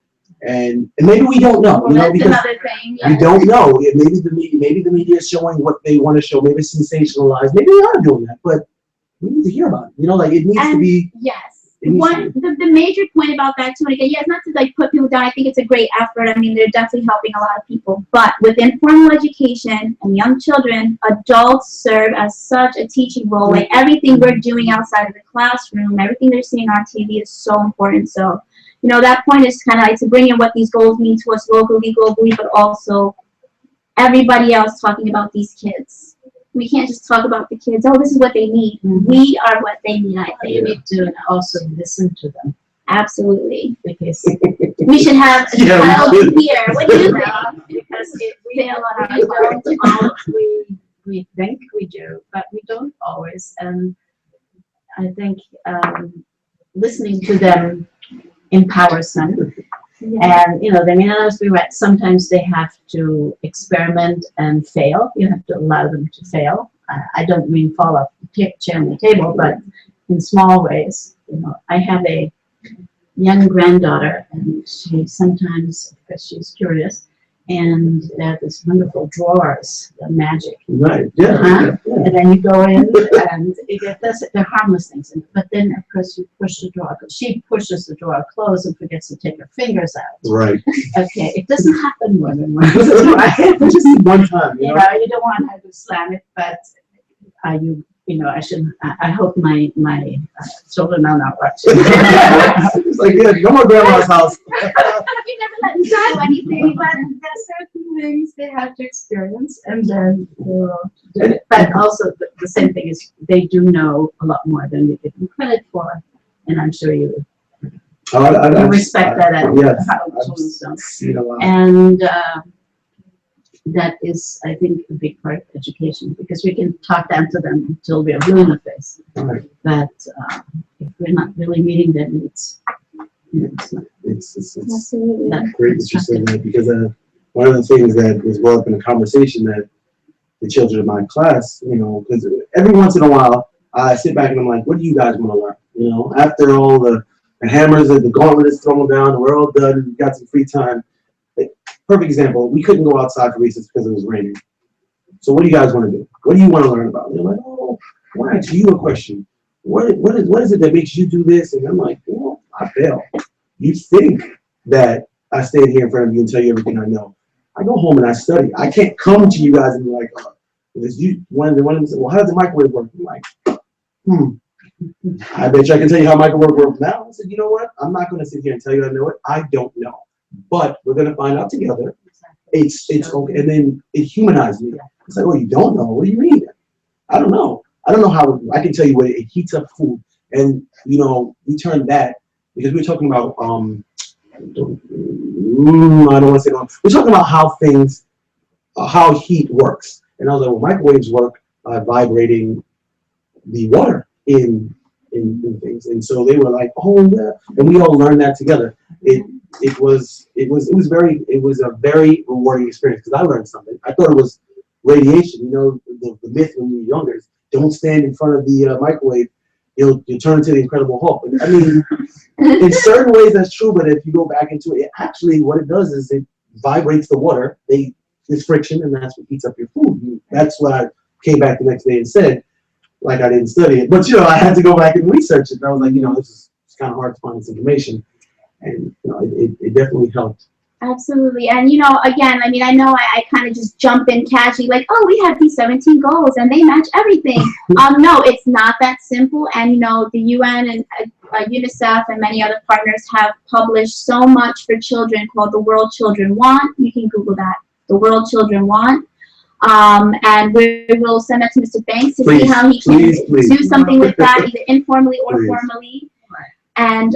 And maybe we don't know. Well, you know, that's because another thing. Yeah. we don't know. Maybe the media is showing what they want to show. Maybe it's sensationalized. Maybe they are doing that. But we need to hear about it. You know, like it needs to be. Yes. The major point about that too, and again, yeah, it's not to like put people down. I think it's a great effort. I mean, they're definitely helping a lot of people. But with informal education and young children, adults serve as such a teaching role. Like everything we're doing outside of the classroom, everything they're seeing on TV is so important. So, you know, that point is kind of like to bring in what these goals mean to us locally, globally, but also everybody else talking about these kids. We can't just talk about the kids. Oh, this is what they need. We are what they need, I think. You need to also listen to them. Absolutely. Because we should have a child here. What do you think? Because we think we do, but we don't always. And I think listening to them empowers them. And, you know, I mean, as we read, sometimes they have to experiment and fail. You have to allow them to fail. I don't mean fall off the chair on the table, but in small ways. You know, I have a young granddaughter, and she sometimes, because she's curious, and they have this wonderful drawers, the magic. Right, yeah. And then you go in, and they're harmless things. But then, of course, you push the drawer. She pushes the drawer closed and forgets to take her fingers out. Right. Okay, it doesn't happen more than once. Just one time, you know, you don't want her to slam it, but I hope my children are not watching. It's like, yeah, come on, grandma's house. You never let them do anything, but there's certain things they have to experience, and then they'll do it. But also, the same thing is they do know a lot more than we give them credit for, and I'm sure you respect that at how and that is, I think, a big part of education, because we can talk down to them until we are blue in the face. Right. But if we're not really meeting their needs, it's not. It's Absolutely. great that you said that, because one of the things that was brought up in the conversation that the children of my class, because every once in a while I sit back and I'm like, what do you guys want to learn? After all the hammers and the gauntlet is thrown down, we're all done, we've got some free time. Perfect example, we couldn't go outside for recess because it was raining. So what do you guys want to do? What do you want to learn about? And they're like, oh, I want to ask you a question. What is it that makes you do this? And I'm like, well, I fail. You think that I stand here in front of you and tell you everything I know. I go home and I study. I can't come to you guys and be like, one of them said, well, how does the microwave work? I'm like, I bet you I can tell you how microwave works now. I said, you know what? I'm not going to sit here and tell you I know it. I don't know. But we're going to find out together. It's okay. And then it humanized me. It's like, oh, you don't know? What do you mean? I don't know. I don't know how. I can tell you what it heats up food. And, we turned that, because we're talking about, I don't want to say that. We're talking about how heat works. And I was like, well, microwaves work by vibrating the water in things. And so they were like, oh, yeah. And we all learned that together. It was a very rewarding experience, because I learned something. I thought it was radiation. The myth when we were younger is don't stand in front of the microwave. You'll turn into the Incredible Hulk. I mean, in certain ways that's true, but if you go back into it, actually what it does is it vibrates the water. There's friction, and that's what heats up your food. That's what I came back the next day and said, like I didn't study it. But I had to go back and research it. And I was like, it's kind of hard to find this information. And it definitely helped. Absolutely. And again, I know I kind of just jump in casually, like, oh, we have these 17 goals and they match everything. No, it's not that simple. And the UN and UNICEF and many other partners have published so much for children called The World Children Want. You can Google that, The World Children Want. And we will send that to Mr. Banks to see how he can do something with that, either informally or formally. And,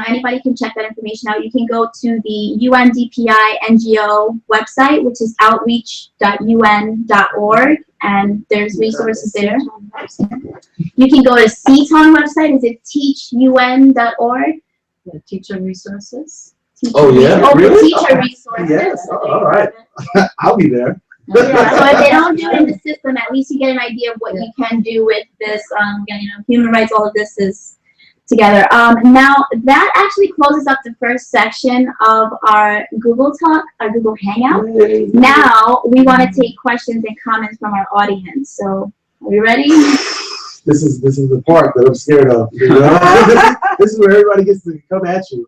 anybody can check that information out. You can go to the UN DPI NGO website, which is outreach.un.org, and there's resources there. You can go to CTON website. Is it teachun.org? The teacher resources. Really? Teacher resources. Yes, all right. I'll be there. Yeah, so if they don't do it in the system, at least you get an idea of what you can do with this. Human rights, all of this is together. Now that actually closes up the first section of our Google Talk, our Google Hangout. Now we want to take questions and comments from our audience. So are we ready? This is the part that I'm scared of. This is where everybody gets to come at you.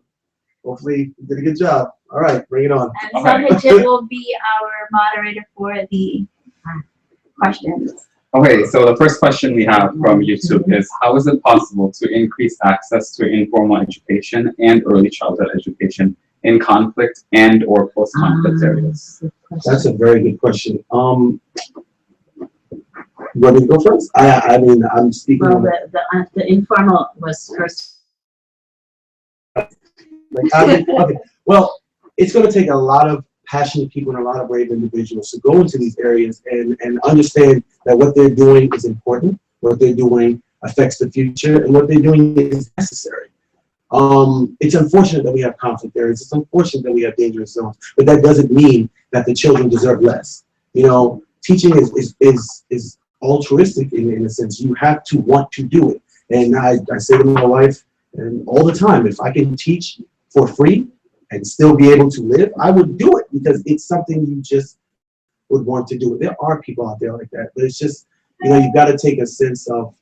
Hopefully you did a good job. All right, bring it on. And Sahajit will be our moderator for the questions. Okay, so the first question we have from YouTube is, how is it possible to increase access to informal education and early childhood education in conflict and or post-conflict areas? That's a very good question. You want me to go first? I'm speaking. Well, the informal was first. Okay. Well, it's going to take a lot of passionate people and a lot of brave individuals to go into these areas and understand that what they're doing is important, what they're doing affects the future, and what they're doing is necessary. It's unfortunate that we have conflict areas. It's unfortunate that we have dangerous zones, but that doesn't mean that the children deserve less. Teaching is altruistic in a sense. You have to want to do it. And I say to my wife, And all the time, if I can teach for free and still be able to live, I would do it because it's something you just would want to do. There are people out there like that, but it's just, you know, you've got to take a sense of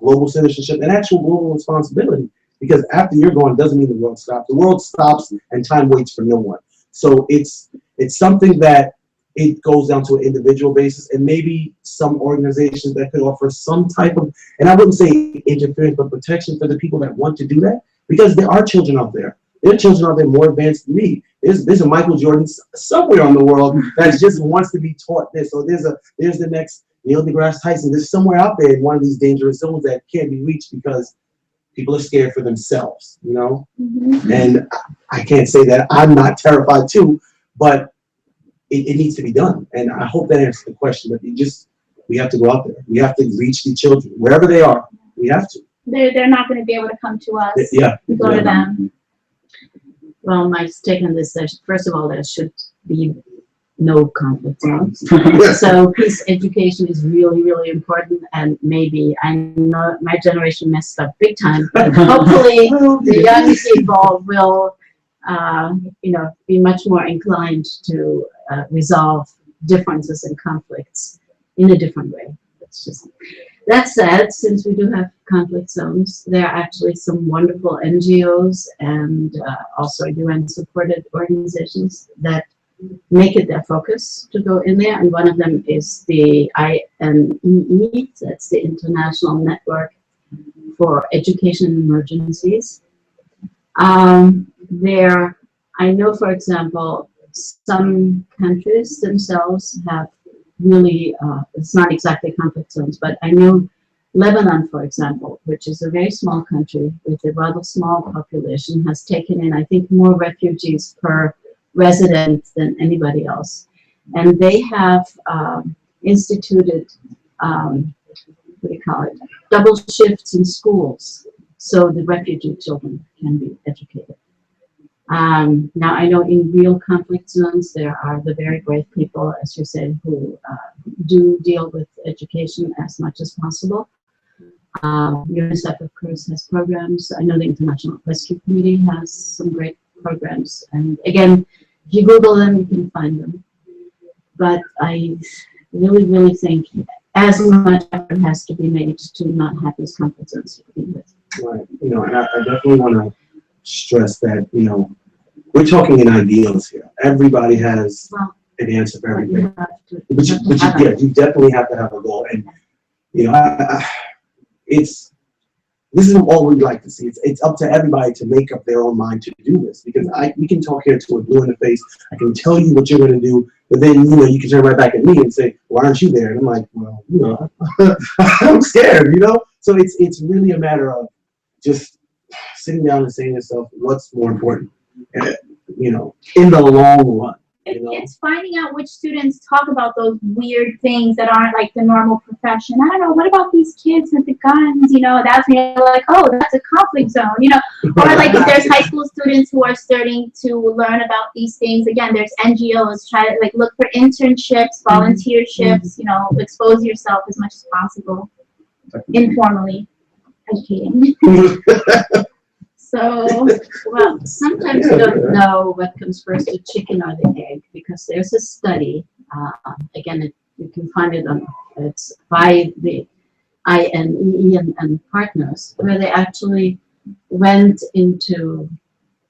global citizenship and actual global responsibility, because after you're gone doesn't mean the world stops. The world stops and time waits for no one. So it's something that it goes down to an individual basis, and maybe some organizations that could offer some type of, and I wouldn't say interference, but protection for the people that want to do that, because there are children out there. There are children out there more advanced than me. There's a Michael Jordan somewhere on the world that just wants to be taught this. So there's the next Neil deGrasse Tyson. There's somewhere out there in one of these dangerous zones that can't be reached because people are scared for themselves, you know? Mm-hmm. And I can't say that I'm not terrified too, but it needs to be done. And I hope that answers the question, but we have to go out there. We have to reach the children, wherever they are, we have to. They're not going to be able to come to us. Yeah. We go to them. Well, my take on this, first of all, there should be no conflict zones. So peace education is really, really important, and maybe I know my generation messed up big time, but hopefully the young people will, be much more inclined to resolve differences and conflicts in a different way. It's just, that said, since we do have conflict zones, there are actually some wonderful NGOs and also UN-supported organizations that make it their focus to go in there. And one of them is the INEE, that's the International Network for Education in Emergencies. I know, for example, some countries themselves have really, it's not exactly conflict zones, but I know Lebanon, for example, which is a very small country with a rather small population, has taken in, I think, more refugees per resident than anybody else. And they have instituted, double shifts in schools so the refugee children can be educated. Now, I know in real conflict zones, there are the very brave people, as you said, who do deal with education as much as possible. UNICEF, of course, has programs. I know the International Rescue Committee has some great programs. And again, if you Google them, you can find them. But I really, really think as much effort has to be made to not have these conflict zones to begin with. Right. And I definitely want to stress that, we're talking in ideals here. Everybody has an answer for everything. But you definitely have to have a goal. And, this is all we'd like to see. It's up to everybody to make up their own mind to do this, because we can talk here to a blue in the face. I can tell you what you're going to do, but then, you can turn right back at me and say, why aren't you there? And I'm like, well, I'm scared, So it's really a matter of just sitting down and saying to yourself, what's more important, in the long run. It's finding out which students talk about those weird things that aren't like the normal profession. I don't know, what about these kids with the guns? That's when you're like, oh, that's a conflict zone, Or like if there's high school students who are starting to learn about these things. Again, there's NGOs, try to look for internships, volunteerships, expose yourself as much as possible, informally educating. So, well, sometimes you don't know what comes first, the chicken or the egg, because there's a study, again, you can find it it's by the INEE and partners, where they actually went into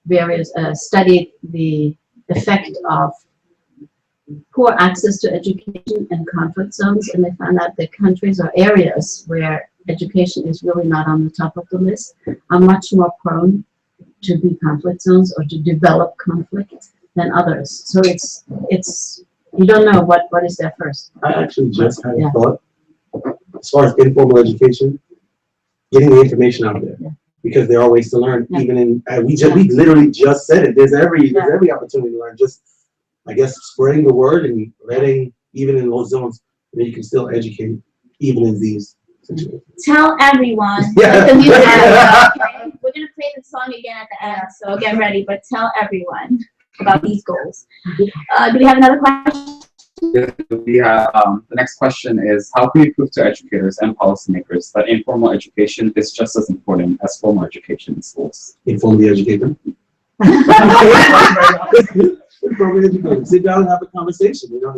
various, studied the effect of poor access to education and conflict zones, and they found out that countries or areas where education is really not on the top of the list are much more prone to be conflict zones or to develop conflict than others. So it's you don't know what is there first. I actually just had a thought as far as informal education, getting the information out there, because there are ways to learn. Even in we literally just said it. There's every opportunity to learn. Just I guess spreading the word and letting, even in those zones, that you can still educate even in these situations. Tell everyone. Like the music okay? We're going to play the song again at the end, so get ready, but tell everyone about these goals. Do we have another question? We have, the next question is, how can we prove to educators and policymakers that informal education is just as important as formal education in schools? Informally educate them. Informally educate them. Sit down and have a conversation. You know,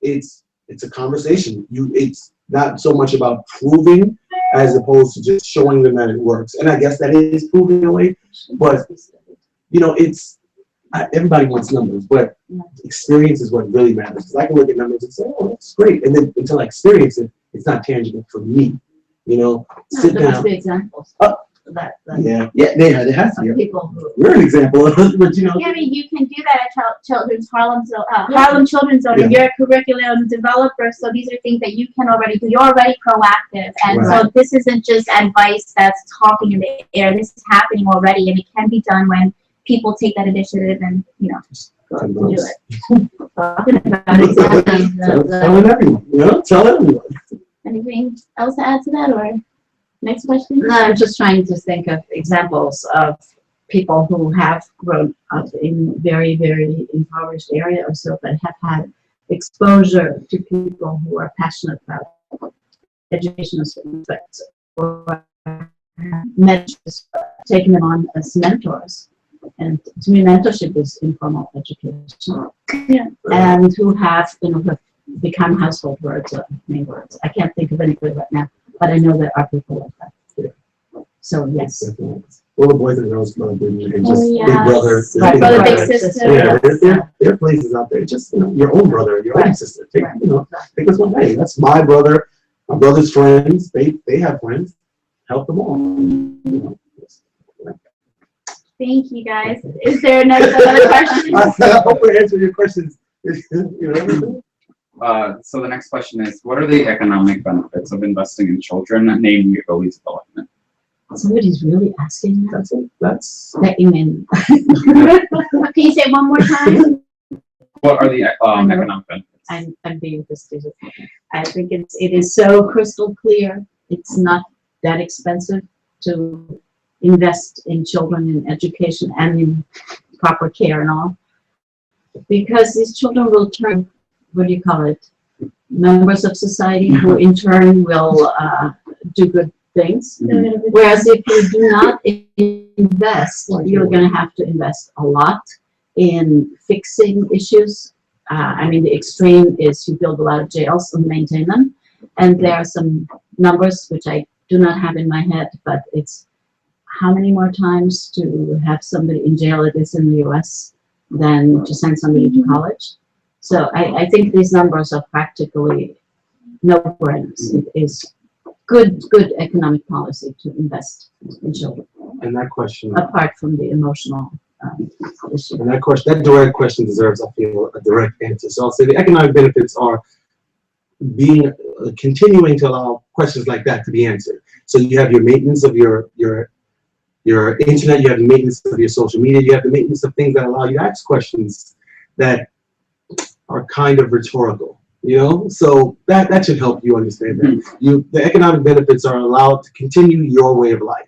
it's a conversation. It's not so much about proving as opposed to just showing them that it works. And I guess that is proving in a way, but you know, everybody wants numbers, but experience is what really matters. Because I can look at numbers and say, "Oh, that's great," and then until I experience it, it's not tangible for me. You know, sit there down. must be examples. That There has to be. people who. We're an example of it, but you know. Yeah, I mean, you can do that at Children's Harlem Children's Zone. Yeah. You're a curriculum developer, so these are things that you can already do. You're already proactive, and Right. so this isn't just advice that's talking in the air. This is happening already, and it can be done when people take that initiative and do it. Talking about exactly Tell everyone. You know, tell everyone. Anything else to add to that, or next question? No, I'm just trying to think of examples of people who have grown up in very, very impoverished area or so, but have had exposure to people who are passionate about education of certain aspects, or mentors, taking them on as mentors. And to me, mentorship is informal education. Yeah. And who have, have become household words or main words. I can't think of anybody right now, but I know there are people like that. Yeah. So yes. Definitely. All the boys and girls club and just yes. big brother, Right. Brother, big brother. sister. Yeah, there are places out there. Just your own brother, your own sister. Take take this one. Hey, that's my brother. My brother's friends. They have friends. Help them all. You know. Thank you, guys. Is there another question? I hope we answered your questions. You know. So the next question is, what are the economic benefits of investing in children, namely early development? Somebody's really asking that. That's Amen. Can you say it one more time? What are the economic benefits? I'm being fastidious. I think it is so crystal clear. It's not that expensive to invest in children in education and in proper care and all, because these children will turn, members of society who in turn will do good things. Mhm. Whereas if you do not invest, you're going to have to invest a lot in fixing issues. I mean, the extreme is you build a lot of jails and maintain them. And there are some numbers which I do not have in my head, but it's how many more times to have somebody in jail it is in the US than to send somebody to college. So I think these numbers are practically no-brainers. It is good economic policy to invest in children, and that question. apart from the emotional issue. And that direct question deserves, I feel, a direct answer. So I'll say the economic benefits are continuing to allow questions like that to be answered. So you have your maintenance of your internet, you have the maintenance of your social media, you have the maintenance of things that allow you to ask questions that are kind of rhetorical, So that should help you understand that. The economic benefits are allowed to continue your way of life.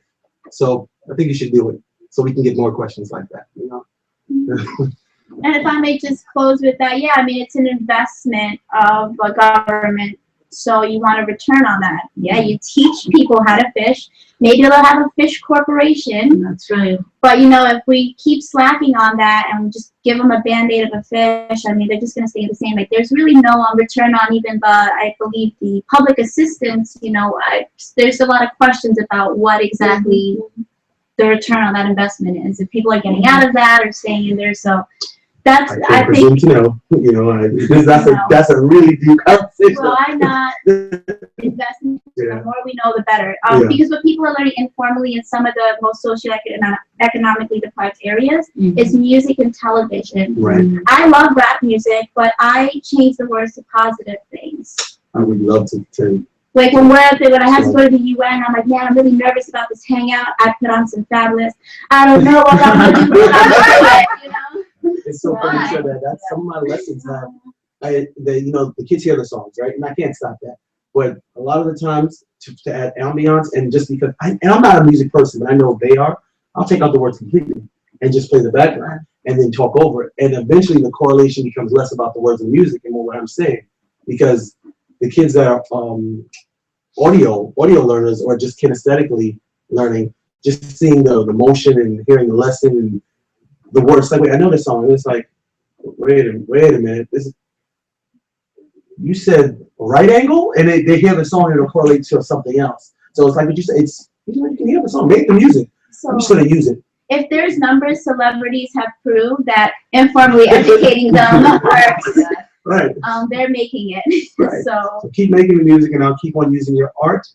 So I think you should do it so we can get more questions like that, And if I may just close with that, yeah, I mean, it's an investment of a government, so you want a return on that. Yeah, you teach people how to fish. Maybe they'll have a fish corporation. That's right. But, if we keep slacking on that and just give them a Band-Aid of a fish, I mean, they're just going to stay the same. Like, there's really no return on even I believe, the public assistance, there's a lot of questions about what exactly the return on that investment is. If people are getting out of that or staying in there, so that's, I think. That's a really deep conversation. Well, I'm not investing. Yeah. The more we know, the better. Yeah. Because what people are learning informally in some of the most socioeconomically deprived areas is music and television. Right. I love rap music, but I change the words to positive things. I would love to. Like when we're out there, when I have to go to the UN, I'm like, man, I'm really nervous about this hangout. I put on some Fabulous. I don't know what I'm going to do. It's so funny you said that. That's some of my lessons that the kids hear the songs, right? And I can't stop that. But a lot of the times to add ambiance, and just because I'm not a music person, but I know they are, I'll take out the words completely and just play the background. and then talk over it. And eventually the correlation becomes less about the words of music and more what I'm saying, because the kids that are audio learners or just kinesthetically learning, just seeing the motion and hearing the lesson and the words. Like, wait, I know this song, and it's like, wait a minute, you said right angle, and they hear the song and it'll correlate to something else. So it's like what you said, you can hear the song, make the music. So I'm just gonna use it. if there's numbers, celebrities have proved that informally educating them works. Right. They're making it. Right. So Keep making the music, and I'll keep on using your art,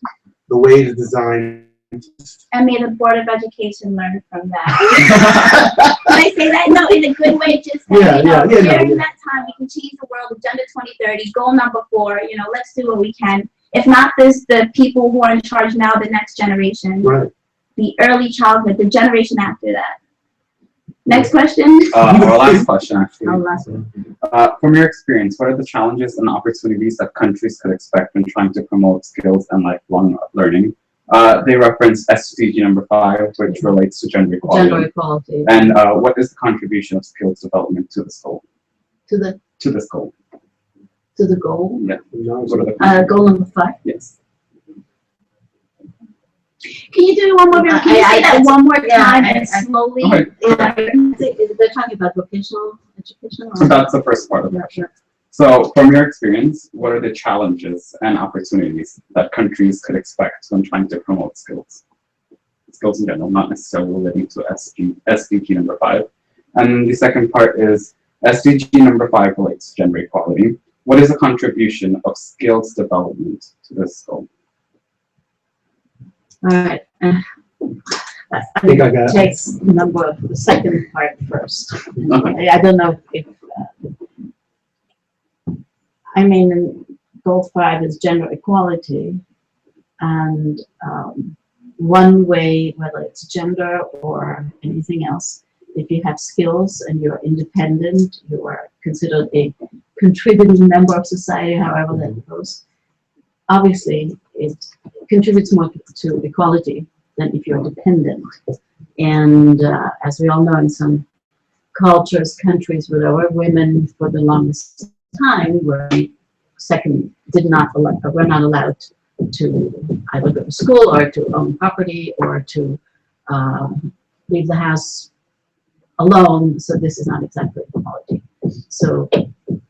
the way to design. and may the Board of Education learn from that. Can I say that? No, in a good way. Just that, during that time, we can change the world. Agenda 2030, goal number 4. Let's do what we can. If not this, the people who are in charge now, the next generation, Right. the early childhood, the generation after that. Next question. Our last question, actually. Our last one. From your experience, what are the challenges and opportunities that countries could expect when trying to promote skills and lifelong learning? They reference SDG number 5, which relates to gender equality. Gender equality. And what is the contribution of skills development to this goal? To the goal. To the goal. Yeah. What are the Goal number 5. Yes. Can you do it one more time? Can you say that one more time and slowly? Okay. They're talking about vocational education. So that's the first part of the question. So from your experience, what are the challenges and opportunities that countries could expect when trying to promote skills? Skills in general, not necessarily relating to SDG number 5. And the second part is SDG number 5 relates to gender equality. What is the contribution of skills development to this goal? All right. I think I got it. Take the second part first. Okay. I don't know if goal 5 is gender equality, and one way, whether it's gender or anything else, if you have skills and you're independent, you are considered a contributing member of society, however that goes. Obviously, it contributes more to equality than if you're dependent. And as we all know, in some cultures, countries where there were women for the longest time were not allowed to either go to school or to own property or to leave the house alone. So this is not exactly equality. So,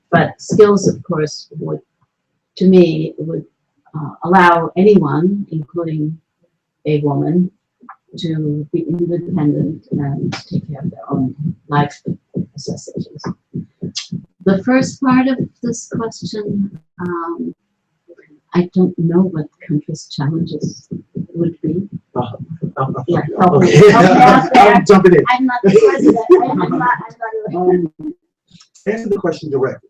but skills, of course, would allow anyone, including a woman, to be independent and take care of their own life necessities. The first part of this question, I don't know what countries' challenges would be. Yeah, I'm jumping in. I'm not the president. Answer the question directly.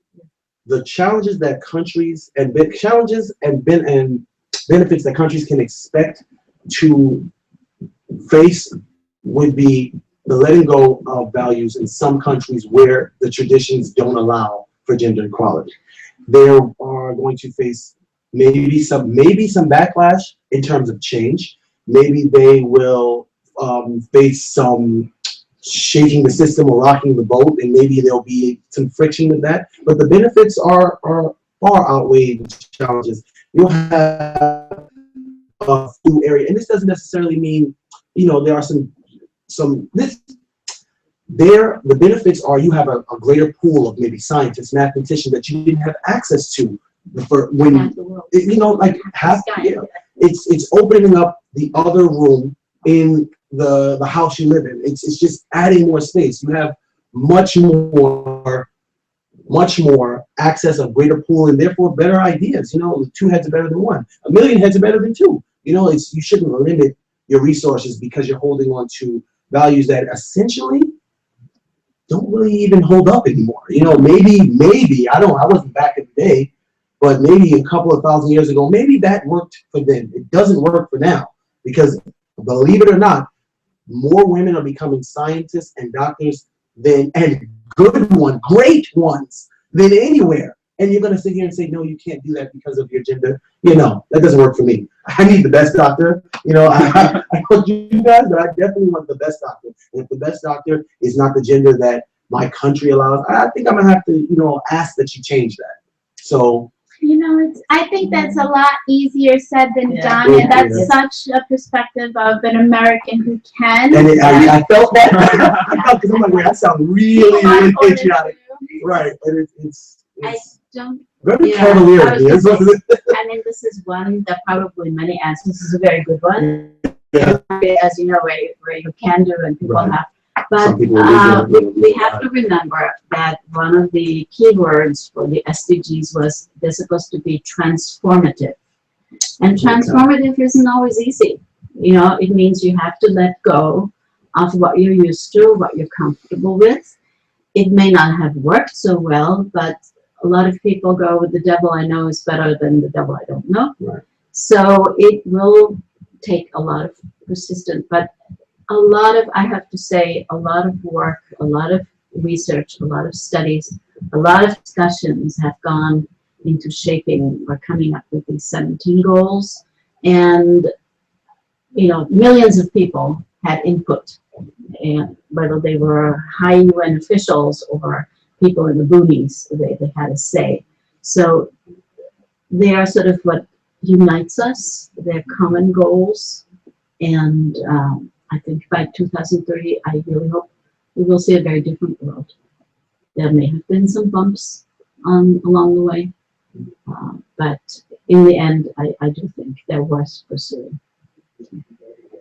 The challenges that countries and benefits that countries can expect to face would be the letting go of values in some countries where the traditions don't allow for gender equality. They are going to face maybe some backlash in terms of change. Maybe they will face some shaking the system or rocking the boat, and maybe there'll be some friction with that. But the benefits are far outweigh the challenges. You'll have a food area, and this doesn't necessarily mean, there are the benefits are you have a greater pool of maybe scientists, mathematicians that you didn't have access to it's opening up the other room in the house you live in. It's just adding more space. You have much more access, of greater pool, and therefore better ideas. 2 heads are better than 1. A million heads are better than 2. You shouldn't limit your resources because you're holding on to values that essentially don't really even hold up anymore. Maybe I wasn't back in the day, but maybe a couple of thousand years ago, maybe that worked for them. It doesn't work for now because, believe it or not, more women are becoming scientists and doctors and great ones than anywhere. And you're going to sit here and say, no, you can't do that because of your gender. That doesn't work for me. I need the best doctor. I want you guys, but I definitely want the best doctor. And if the best doctor is not the gender that my country allows, I think I'm gonna have to, you know, ask that you change that. So, you know, I think that's a lot easier said than done, and that's such a perspective of an American who can. And I felt that. Because I'm like, wait, that sounds really patriotic. Right, and it's I don't. Very cavalier. I mean, this is one that probably many answers. This is a very good one. Yeah. As you know, where you can do and people have. But we have to remember that one of the key words for the SDGs was they're supposed to be transformative. And transformative isn't always easy. You know, it means you have to let go of what you're used to, what you're comfortable with. It may not have worked so well, but a lot of people go with the devil I know is better than the devil I don't know. Right. So it will take a lot of persistence, but a lot of, I have to say, a lot of work, a lot of research, a lot of studies, a lot of discussions have gone into shaping or coming up with these 17 goals. And, you know, millions of people had input, and whether they were high UN officials or people in the boonies, they had a say. So they are sort of what unites us, they're common goals. And I think by 2030, I really hope we will see a very different world. There may have been some bumps along the way, but in the end, I do think they're worth pursuing.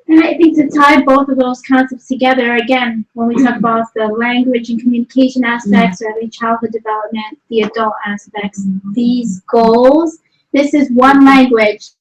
And I think to tie both of those concepts together, again, when we talk about the language and communication aspects, early childhood development, the adult aspects, these goals, this is one language.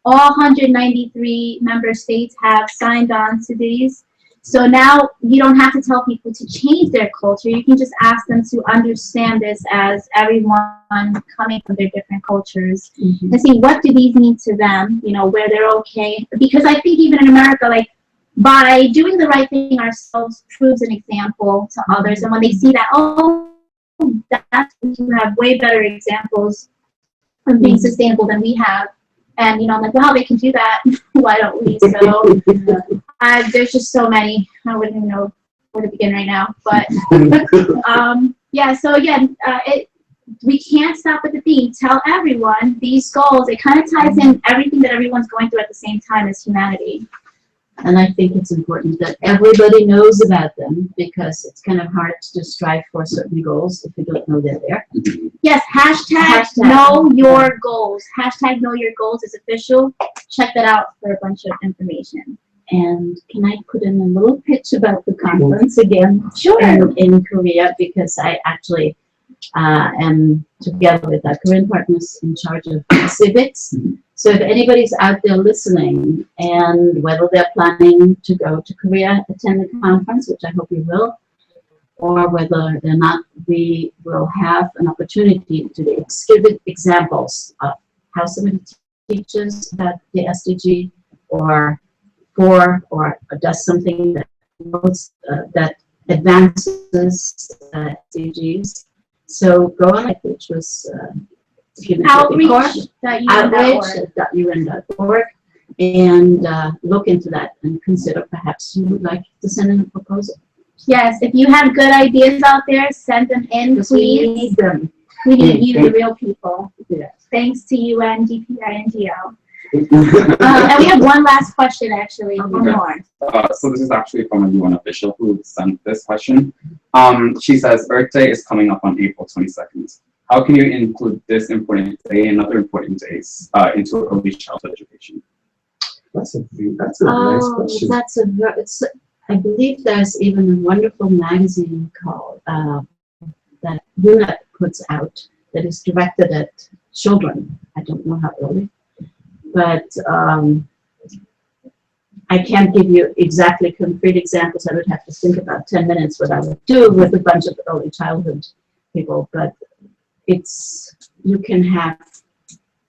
All 193 member states have signed on to these. So now you don't have to tell people to change their culture. You can just ask them to understand this as everyone coming from their different cultures and see what do these mean to them, you know, where they're okay. Because I think even in America, like by doing the right thing ourselves proves an example to others. And when they see that, oh, that's you have way better examples of being sustainable than we have. And, you know, I'm like, wow, they can do that. Why don't we? So there's just so many. I wouldn't even know where to begin right now. But, yeah, so again, we can't stop at the theme. Tell everyone these goals. It kind of ties in everything that everyone's going through at the same time as humanity. And I think it's important that everybody knows about them, because it's kind of hard to strive for certain goals if you don't know they're there. Yes, hashtag know your goals. Hashtag know your goals is official. Check that out for a bunch of information. And can I put in a little pitch about the conference again? Sure. In Korea, because I actually am together with our Korean partners in charge of civics. So if anybody's out there listening, and whether they're planning to go to Korea, attend the conference, which I hope you will, or whether they're not, we will have an opportunity to exhibit examples of how somebody teaches about the SDG, or does something that advances SDGs. So go on it, which was outreach.un.org, and look into that and consider perhaps you would like to send in a proposal. Yes, if you have good ideas out there, send them in, please. We need them. We need you, the real people. Yes. Thanks to UN DPI NGO. And we have one last question, actually. One more. So this is actually from a UN official who sent this question. She says, Earth Day is coming up on April 22nd. How can you include this important day and other important days into early childhood education? That's a nice question. I believe there's even a wonderful magazine called that UNEP puts out that is directed at children. I don't know how early, but I can't give you exactly concrete examples. I would have to think about 10 minutes what I would do with a bunch of early childhood people, but you can have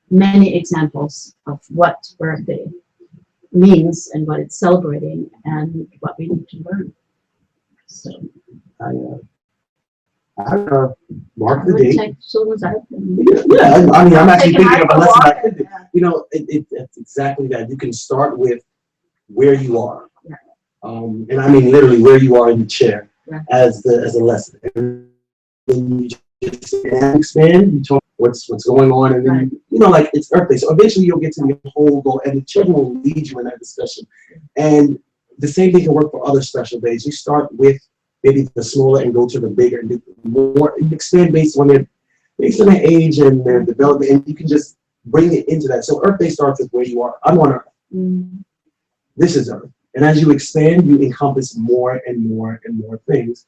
many examples of what birthday means and what it's celebrating and what we need to learn. So I mark the date. Check children's out. Yeah, I mean, I'm actually thinking of a lesson I could do. You know, it's exactly that. You can start with where you are. And I mean literally where you are in the chair. as a lesson. And then you just expand, you talk what's going on, and then like it's Earth Day. So eventually you'll get to the whole goal, and the children will lead you in that discussion. And the same thing can work for other special days. You start with maybe the smaller and go to the bigger and do more, and expand based on their age and their development, and you can just bring it into that. So Earth Day starts with where you are. I'm on Earth. This is Earth. And as you expand, you encompass more and more and more things.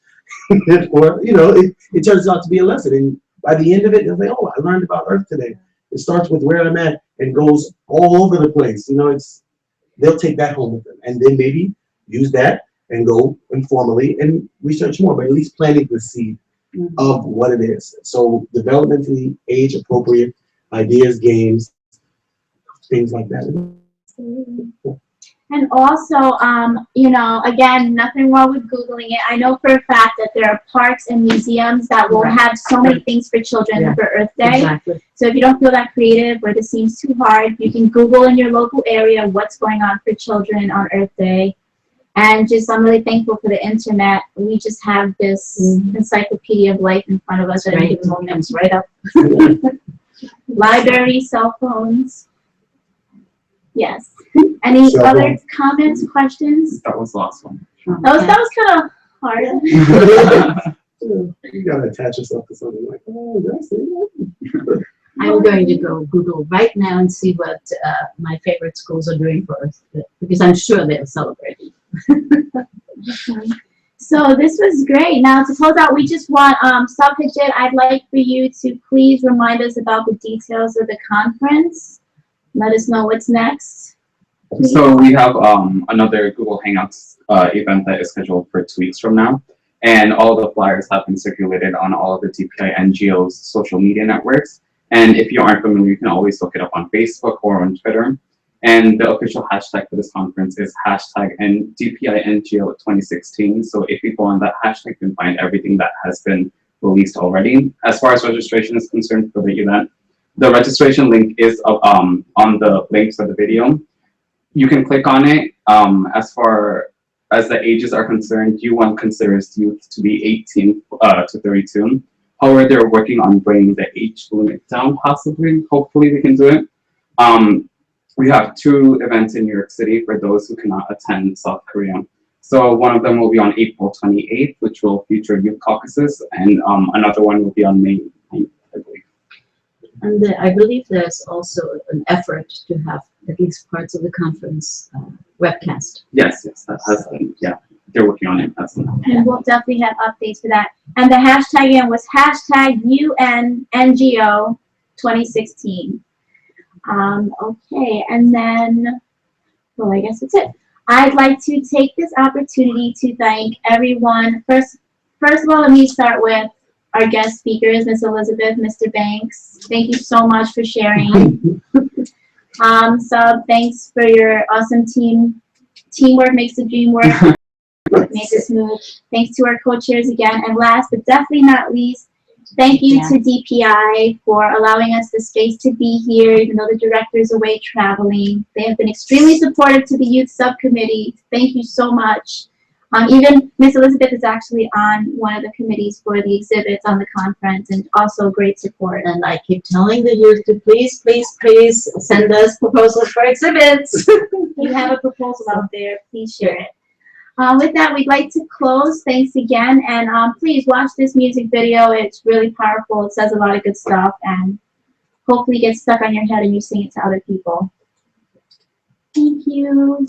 Or, it turns out to be a lesson. And by the end of it, you'll say, oh, I learned about Earth today. It starts with where I'm at and goes all over the place. They'll take that home with them. And then maybe use that and go informally and research more, but at least planting the seed of what it is. So developmentally age appropriate ideas, games, things like that. And also, again, nothing wrong with Googling it. I know for a fact that there are parks and museums that will have so many things for children for Earth Day. Exactly. So if you don't feel that creative or this seems too hard, you can Google in your local area what's going on for children on Earth Day. And I'm really thankful for the internet. We just have this encyclopedia of life in front of us at any moment, right up. Library, cell phones. Yes. Any other comments, questions? That was the last one. That was kind of hard. You gotta attach yourself to something like, oh, that's it. I'm going to go Google right now and see what my favorite schools are doing for Earth Day, because I'm sure they're celebrating. So this was great. Now to close out, we just want Subhajit, I'd like for you to please remind us about the details of the conference. Let us know what's next. Please. So we have another Google Hangouts event that is scheduled for 2 weeks from now. And all the flyers have been circulated on all of the DPI NGOs' social media networks. And if you aren't familiar, you can always look it up on Facebook or on Twitter. And the official hashtag for this conference is hashtag DPI NGO 2016. So if you go on that hashtag, you can find everything that has been released already. As far as registration is concerned for the event, the registration link is on the links of the video. You can click on it. As far as the ages are concerned, UN considers youth to be 18 to 32. However, they're working on bringing the age limit down, possibly. Hopefully, we can do it. We have 2 events in New York City for those who cannot attend South Korea. So one of them will be on April 28th, which will feature youth caucuses, and another one will be on May 9th, I believe. And I believe there's also an effort to have at least parts of the conference webcast. Yes, that has been, they're working on it. And we'll definitely have updates for that. And the hashtag again was hashtag UN NGO 2016. Okay, and then, well, I guess that's it. I'd like to take this opportunity to thank everyone. First of all, let me start with our guest speakers, Ms. Elizabeth, Mr. Banks. Thank you so much for sharing. Sub, thanks for your awesome teamwork makes the dream work. Make this move. Thanks to our co-chairs again. And last but definitely not least, thank you to DPI for allowing us the space to be here, even though the director is away traveling. They have been extremely supportive to the youth subcommittee. Thank you so much. Even Ms. Elizabeth is actually on one of the committees for the exhibits on the conference, and also great support. And I keep telling the youth to please send us proposals for exhibits. You have a proposal out there, please share it. With that, we'd like to close. Thanks again, and please watch this music video. It's really powerful. It says a lot of good stuff, and hopefully gets stuck on your head and you sing it to other people. Thank you.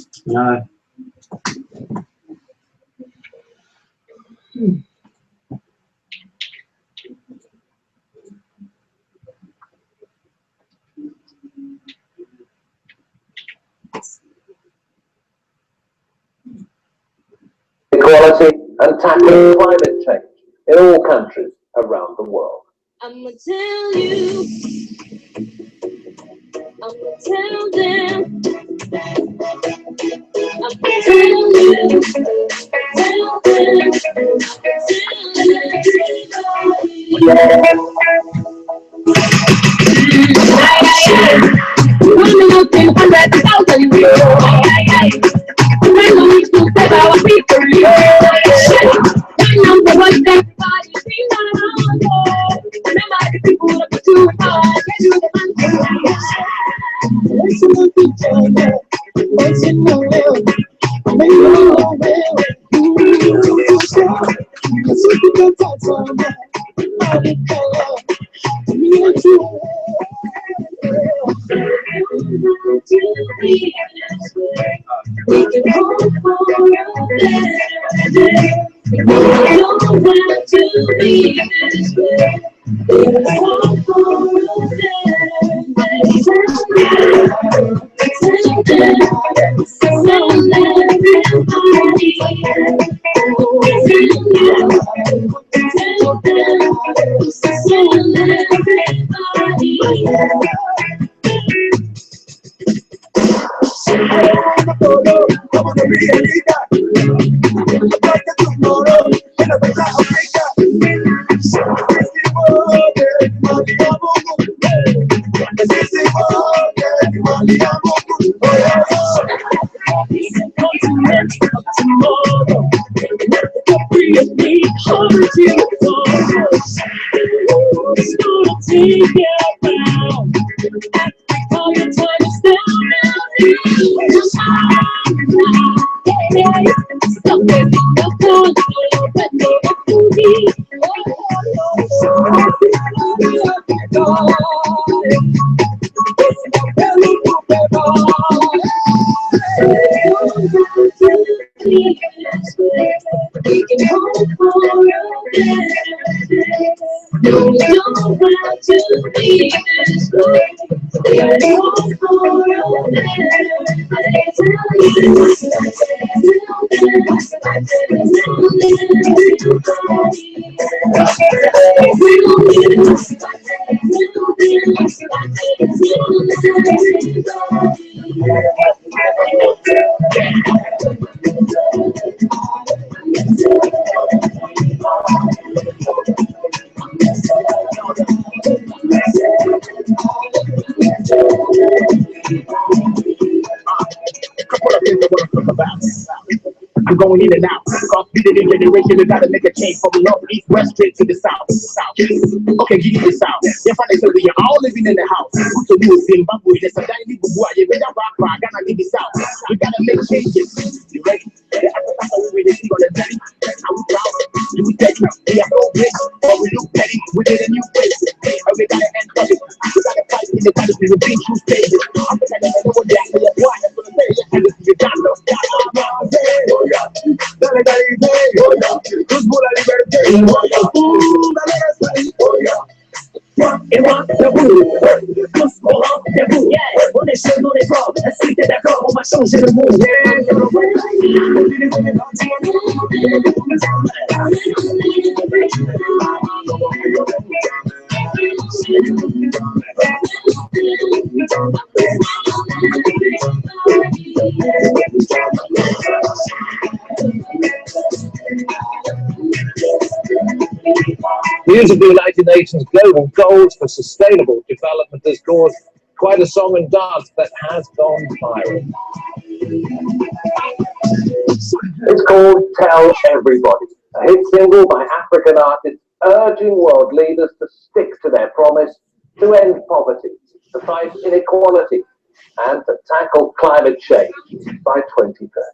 Equality and tackling climate change in all countries around the world. I'ma tell you, I'ma tell them, I'ma tell you, tell them, women out in 100,000 euros. I know we still save our people. We can hope for a better day. No, we don't have to be this way. We can hope for a better day. Tell them, I'm going in and out. Cross beating in generation, we gotta make a change from north, east, west, straight to the south. Okay, give me the south. If I say we are all living in the house, who's to do Zimbabwe? There's a tiny boy, you better rock, I gotta give the south. We gotta make changes. You ready? We really see on the day. Are we proud? Do we take it? We are so rich, or we look petty. We did a new face. And we gotta end up it. We gotta fight in the country with being true stages. I'm the kind of know what that is. Why? That's what I'm saying. And this is your time. Dale, tus bolas libertad. It was the moon. Just go out the moon. Yeah, when they show no they fall. I see that I go on my shoulders to the moon. News of the United Nations Global Goals for Sustainable Development has caused quite a song and dance that has gone viral. It's called Tell Everybody, a hit single by African artists urging world leaders to stick to their promise to end poverty, to fight inequality, and to tackle climate change by 2030.